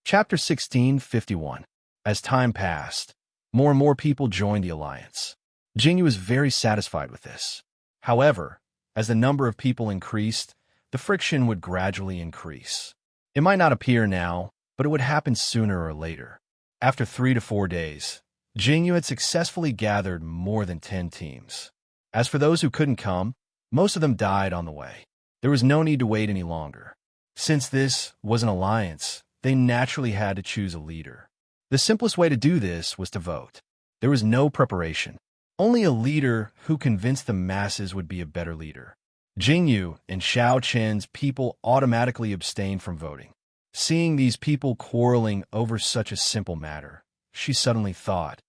Chapter 1651. As time passed, more and more people joined the alliance. Jingyu was very satisfied with this. However, as the number of people increased, the friction would gradually increase. It might not appear now, but it would happen sooner or later. After 3 to 4 days, Jingyu had successfully gathered more than 10 teams. As for those who couldn't come, most of them died on the way. There was no need to wait any longer. Since this was an alliance, they naturally had to choose a leader. The simplest way to do this was to vote. There was no preparation. Only a leader who convinced the masses would be a better leader. Jingyu and Xiao Chen's people automatically abstained from voting. Seeing these people quarreling over such a simple matter, she suddenly thought,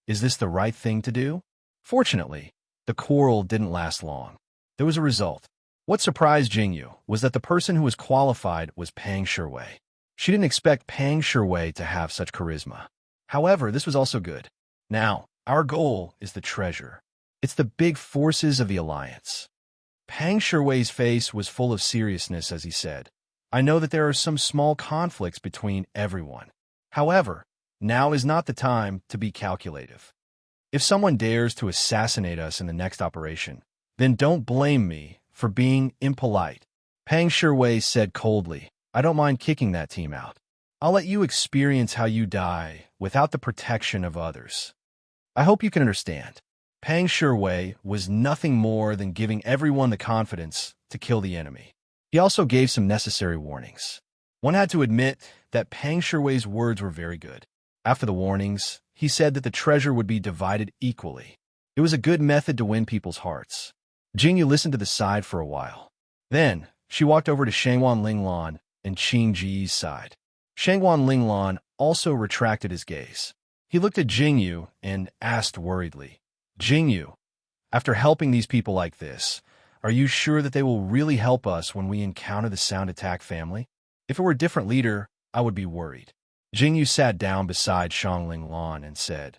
is this the right thing to do? Fortunately, the quarrel didn't last long. There was a result. What surprised Jingyu was that the person who was qualified was Pang Shiwei. She didn't expect Pang Shiwei to have such charisma. However, this was also good. Now, our goal is the treasure. It's the big forces of the alliance. Pang Shiwei's face was full of seriousness as he said, I know that there are some small conflicts between everyone. However, now is not the time to be calculative. If someone dares to assassinate us in the next operation, then don't blame me for being impolite. Pang Shiwei said coldly, I don't mind kicking that team out. I'll let you experience how you die without the protection of others. I hope you can understand. Pang Shiwei was nothing more than giving everyone the confidence to kill the enemy. He also gave some necessary warnings. One had to admit that Pang Shiwei's words were very good. After the warnings, he said that the treasure would be divided equally. It was a good method to win people's hearts. Jingyu listened to the side for a while. Then, she walked over to Shangwan Linglan and Qing Ji's side. Shangwan Linglan also retracted his gaze. He looked at Jingyu and asked worriedly, Jingyu, after helping these people like this, are you sure that they will really help us when we encounter the Sound Attack family? If it were a different leader, I would be worried. Jingyu sat down beside Shang Linglan and said,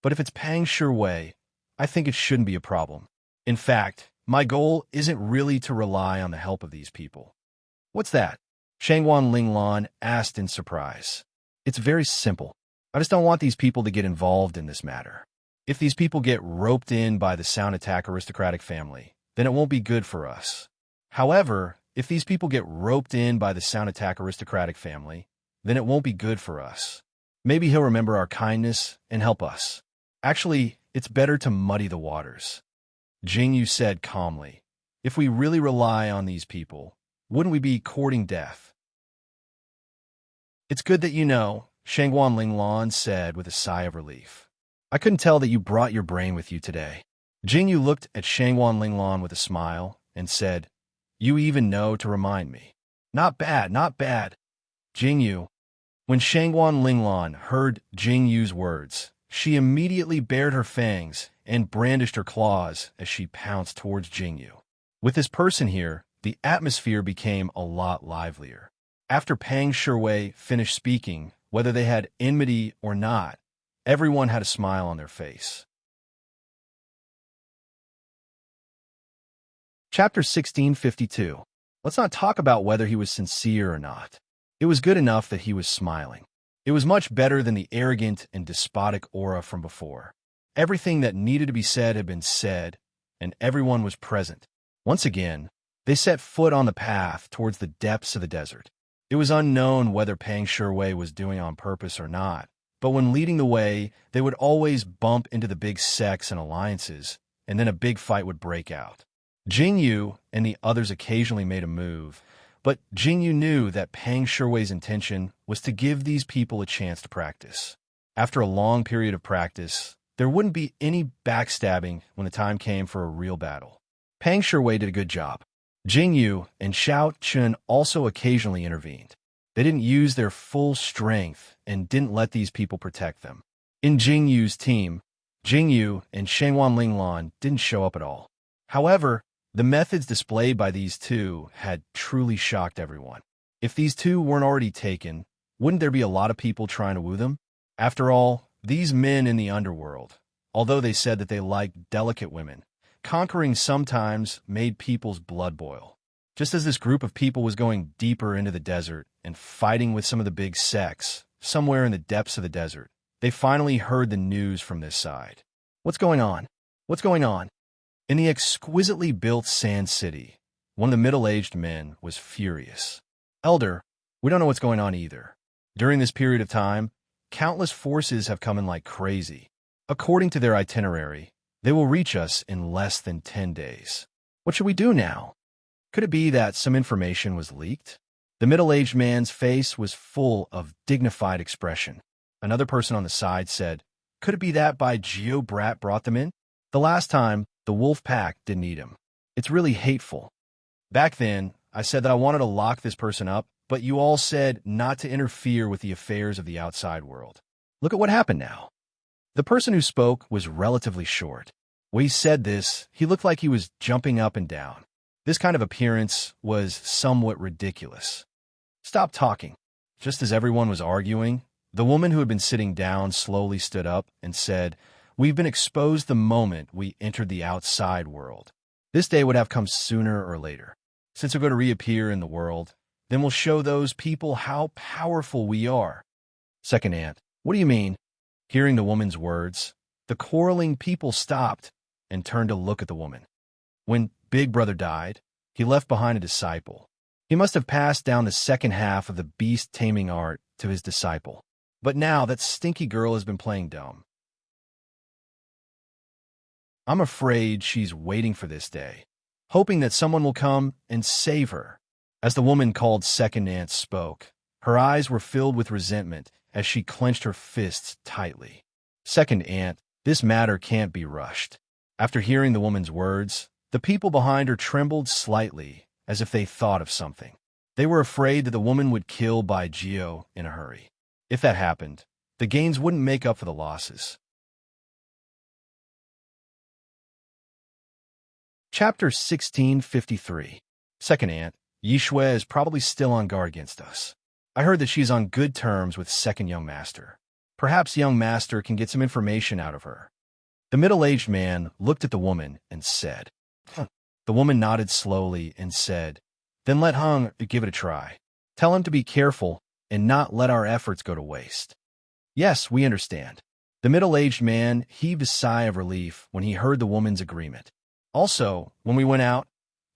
but if it's Pang Shiwei, I think it shouldn't be a problem. In fact, my goal isn't really to rely on the help of these people. What's that? Shangwan Linglan asked in surprise. It's very simple. I just don't want these people to get involved in this matter. If these people get roped in by the Sound Attack aristocratic family, then it won't be good for us. However, if these people get roped in by the Sound Attack aristocratic family, then it won't be good for us. Maybe he'll remember our kindness and help us. Actually, it's better to muddy the waters. Jingyu said calmly, if we really rely on these people, wouldn't we be courting death? It's good that you know, Shangwan Linglan said with a sigh of relief. I couldn't tell that you brought your brain with you today. Jingyu looked at Shangwan Linglan with a smile and said, you even know to remind me. Not bad, not bad. Jingyu. When Shangwan Linglan heard Jingyu's words, she immediately bared her fangs and brandished her claws as she pounced towards Jingyu. With this person here, the atmosphere became a lot livelier. After Pang Shiwei finished speaking, whether they had enmity or not, everyone had a smile on their face. Chapter 1652. Let's not talk about whether he was sincere or not. It was good enough that he was smiling. It was much better than the arrogant and despotic aura from before. Everything that needed to be said had been said, and everyone was present. Once again, they set foot on the path towards the depths of the desert. It was unknown whether Pang Shiwei was doing on purpose or not, but when leading the way, they would always bump into the big sects and alliances, and then a big fight would break out. Jingyu and the others occasionally made a move, but Jingyu knew that Pang Shiwei's intention was to give these people a chance to practice. After a long period of practice, there wouldn't be any backstabbing when the time came for a real battle. Pang Shiwei did a good job. Jingyu and Xiao Chun also occasionally intervened. They didn't use their full strength and didn't let these people protect them. In Jingyu's team, Jingyu and Shangwan Linglan didn't show up at all. However, the methods displayed by these two had truly shocked everyone. If these two weren't already taken, wouldn't there be a lot of people trying to woo them? After all, these men in the underworld, although they said that they liked delicate women, conquering sometimes made people's blood boil. Just as this group of people was going deeper into the desert and fighting with some of the big sects, somewhere in the depths of the desert, they finally heard the news from this side. What's going on? What's going on? In the exquisitely built sand city, one of the middle-aged men was furious. Elder, we don't know what's going on either. During this period of time, countless forces have come in like crazy. According to their itinerary, they will reach us in less than 10 days. What should we do now? Could it be that some information was leaked? The middle-aged man's face was full of dignified expression. Another person on the side said, could it be that Bai Geo Brat brought them in? The last time, the wolf pack didn't eat him. It's really hateful. Back then, I said that I wanted to lock this person up, but you all said not to interfere with the affairs of the outside world. Look at what happened now. The person who spoke was relatively short. When he said this, he looked like he was jumping up and down. This kind of appearance was somewhat ridiculous. Stop talking. Just as everyone was arguing, the woman who had been sitting down slowly stood up and said, we've been exposed the moment we entered the outside world. This day would have come sooner or later. Since we're going to reappear in the world, then we'll show those people how powerful we are. Second aunt, what do you mean? Hearing the woman's words, the quarreling people stopped and turned to look at the woman. When Big Brother died, he left behind a disciple. He must have passed down the second half of the beast-taming art to his disciple. But now that stinky girl has been playing dumb. I'm afraid she's waiting for this day, hoping that someone will come and save her. As the woman called Second Aunt spoke, her eyes were filled with resentment as she clenched her fists tightly. Second Aunt, this matter can't be rushed. After hearing the woman's words, the people behind her trembled slightly as if they thought of something. They were afraid that the woman would kill Bai Geo in a hurry. If that happened, the gains wouldn't make up for the losses. Chapter 1653. Second Aunt, Yi Shui is probably still on guard against us. I heard that she's on good terms with Second Young Master. Perhaps Young Master can get some information out of her. The middle-aged man looked at the woman and said, The woman nodded slowly and said, then let Hung give it a try. Tell him to be careful and not let our efforts go to waste. Yes, we understand. The middle-aged man heaved a sigh of relief when he heard the woman's agreement. Also, when we went out,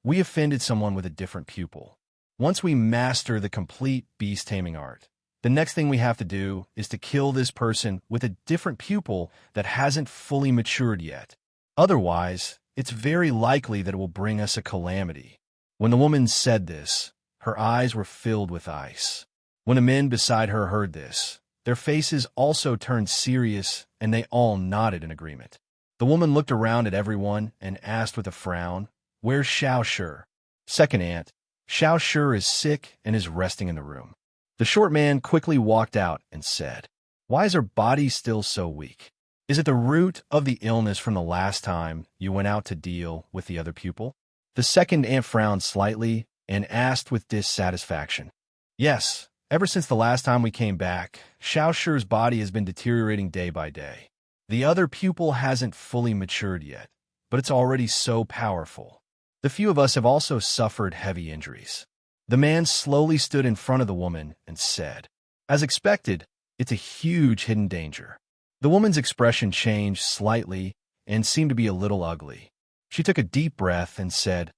we offended someone with a different pupil. Once we master the complete beast-taming art, the next thing we have to do is to kill this person with a different pupil that hasn't fully matured yet. Otherwise, it's very likely that it will bring us a calamity. When the woman said this, her eyes were filled with ice. When the men beside her heard this, their faces also turned serious and they all nodded in agreement. The woman looked around at everyone and asked with a frown, Where's Xiao Shi? Second Aunt, Xiao Shi is sick and is resting in the room. The short man quickly walked out and said, Why is her body still so weak? Is it the root of the illness from the last time you went out to deal with the other pupil? The second aunt frowned slightly and asked with dissatisfaction. Yes, ever since the last time we came back, Xiao Shi's body has been deteriorating day by day. The other pupil hasn't fully matured yet, but it's already so powerful. The few of us have also suffered heavy injuries. The man slowly stood in front of the woman and said, As expected, it's a huge hidden danger. The woman's expression changed slightly and seemed to be a little ugly. She took a deep breath and said,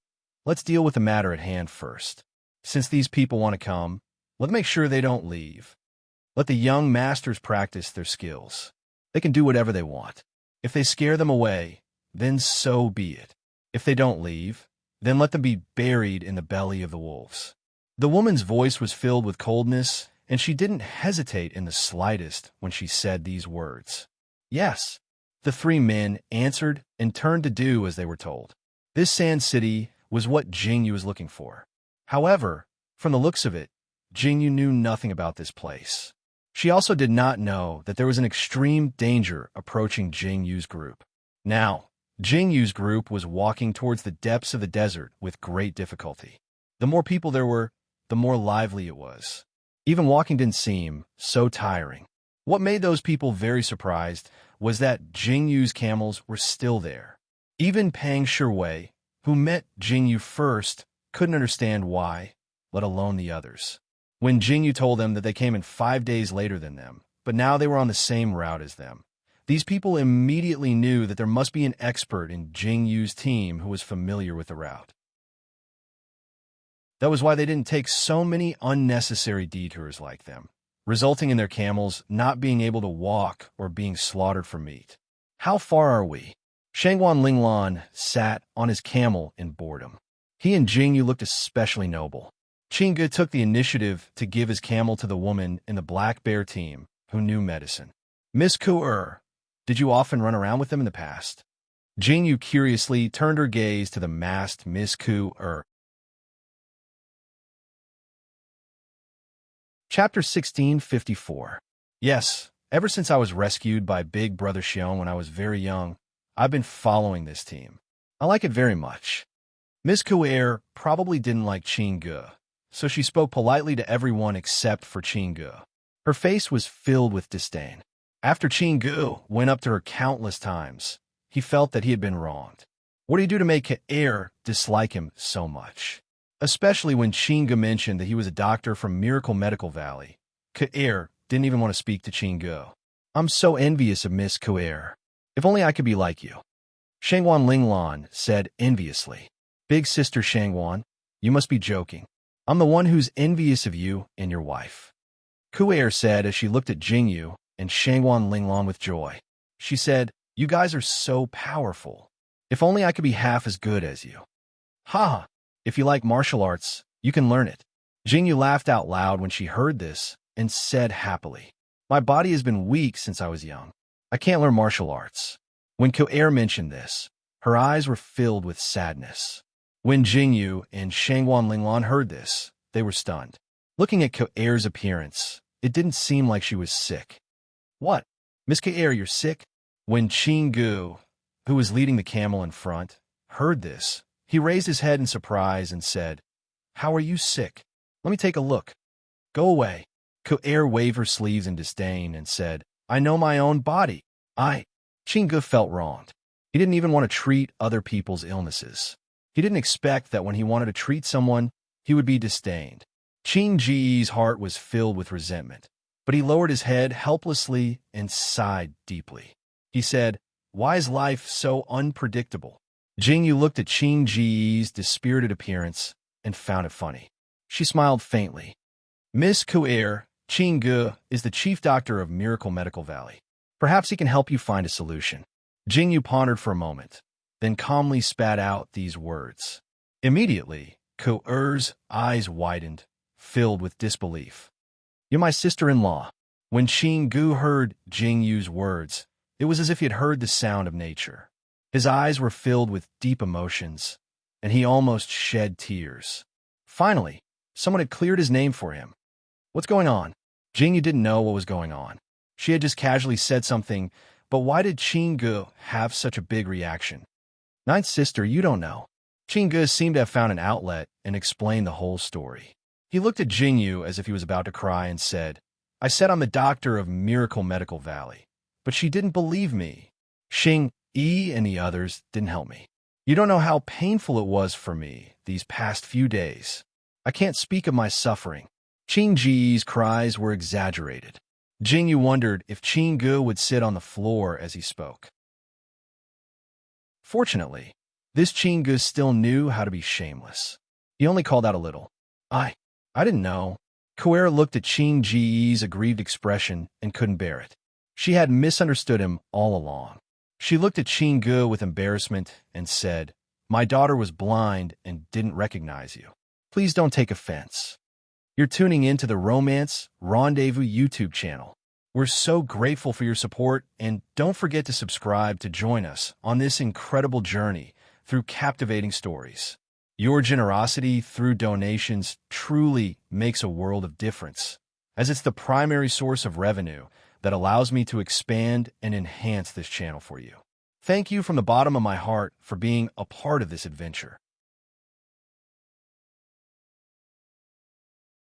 Let's deal with the matter at hand first. Since these people want to come, let's make sure they don't leave. Let the young masters practice their skills. They can do whatever they want. If they scare them away, then so be it. If they don't leave, then let them be buried in the belly of the wolves." The woman's voice was filled with coldness, and she didn't hesitate in the slightest when she said these words. "Yes," the three men answered and turned to do as they were told. This sand city was what Jingyu was looking for. However, from the looks of it, Jingyu knew nothing about this place. She also did not know that there was an extreme danger approaching Jingyu's group. Now, Jingyu's group was walking towards the depths of the desert with great difficulty. The more people there were, the more lively it was. Even walking didn't seem so tiring. What made those people very surprised was that Jingyu's camels were still there. Even Pang Shiwei, who met Jingyu first, couldn't understand why, let alone the others. When Jingyu told them that they came in 5 days later than them, but now they were on the same route as them, these people immediately knew that there must be an expert in Jingyu's team who was familiar with the route. That was why they didn't take so many unnecessary detours like them, resulting in their camels not being able to walk or being slaughtered for meat. "How far are we?" Shangwan Linglan sat on his camel in boredom. He and Jingyu looked especially noble. Qingge took the initiative to give his camel to the woman in the Black Bear team who knew medicine. "Miss Ku'er, did you often run around with them in the past?" Jingyu curiously turned her gaze to the masked Miss Ku'er. Chapter 1654. Yes, ever since I was rescued by Big Brother Xion when I was very young, I've been following this team. I like it very much. Miss Ku'er probably didn't like Qingge, so she spoke politely to everyone except for Qingge. Her face was filled with disdain. After Qingge went up to her countless times, he felt that he had been wronged. What did he do to make Ku'er dislike him so much? Especially when Qingge mentioned that he was a doctor from Miracle Medical Valley. Ku'er didn't even want to speak to Qingge. "I'm so envious of Miss Ku'er. If only I could be like you," Shangwan Linglan said enviously. "Big sister Shangwan, you must be joking. I'm the one who's envious of you and your wife," Ku'er said as she looked at Jingyu and Shangwan Linglan with joy. She said, "You guys are so powerful. If only I could be half as good as you." "Ha! If you like martial arts, you can learn it." Jingyu laughed out loud when she heard this and said happily, "My body has been weak since I was young. I can't learn martial arts." When Ku'er mentioned this, her eyes were filled with sadness. When Jingyu and Shangwan Linglan heard this, they were stunned. Looking at Ku'er's appearance, it didn't seem like she was sick. "What? Miss Ku'er, you're sick?" When Qingge, who was leading the camel in front, heard this, he raised his head in surprise and said, "How are you sick? Let me take a look." "Go away." Ku'er waved her sleeves in disdain and said, "I know my own body. Qingge felt wronged. He didn't even want to treat other people's illnesses. He didn't expect that when he wanted to treat someone, he would be disdained. Qingji's heart was filled with resentment, but he lowered his head helplessly and sighed deeply. He said, "Why is life so unpredictable?" Jingyu looked at Qingji's dispirited appearance and found it funny. She smiled faintly. "Miss Ku'er, Qingge is the chief doctor of Miracle Medical Valley. Perhaps he can help you find a solution." Jingyu pondered for a moment, then calmly spat out these words. Immediately, Ku'er's eyes widened, filled with disbelief. "You're my sister-in-law." When Qinggu heard Jingyu's words, it was as if he had heard the sound of nature. His eyes were filled with deep emotions, and he almost shed tears. Finally, someone had cleared his name for him. "What's going on?" Jingyu didn't know what was going on. She had just casually said something, but why did Qingge have such a big reaction? "Ninth sister, you don't know." Qingge seemed to have found an outlet and explained the whole story. He looked at Jingyu as if he was about to cry and said, "I said I'm the doctor of Miracle Medical Valley, but she didn't believe me. Xing Yi and the others didn't help me. You don't know how painful it was for me these past few days. I can't speak of my suffering." Qingji's cries were exaggerated. Jingyu wondered if Qingge would sit on the floor as he spoke. Fortunately, this Qingge still knew how to be shameless. He only called out a little. I didn't know." Koera looked at Qing Ji's aggrieved expression and couldn't bear it. She had misunderstood him all along. She looked at Qing Gu with embarrassment and said, "My daughter was blind and didn't recognize you. Please don't take offense. You're tuning in to the Romance Rendezvous YouTube channel. We're so grateful for your support, and don't forget to subscribe to join us on this incredible journey through captivating stories. Your generosity through donations truly makes a world of difference, as it's the primary source of revenue that allows me to expand and enhance this channel for you. Thank you from the bottom of my heart for being a part of this adventure.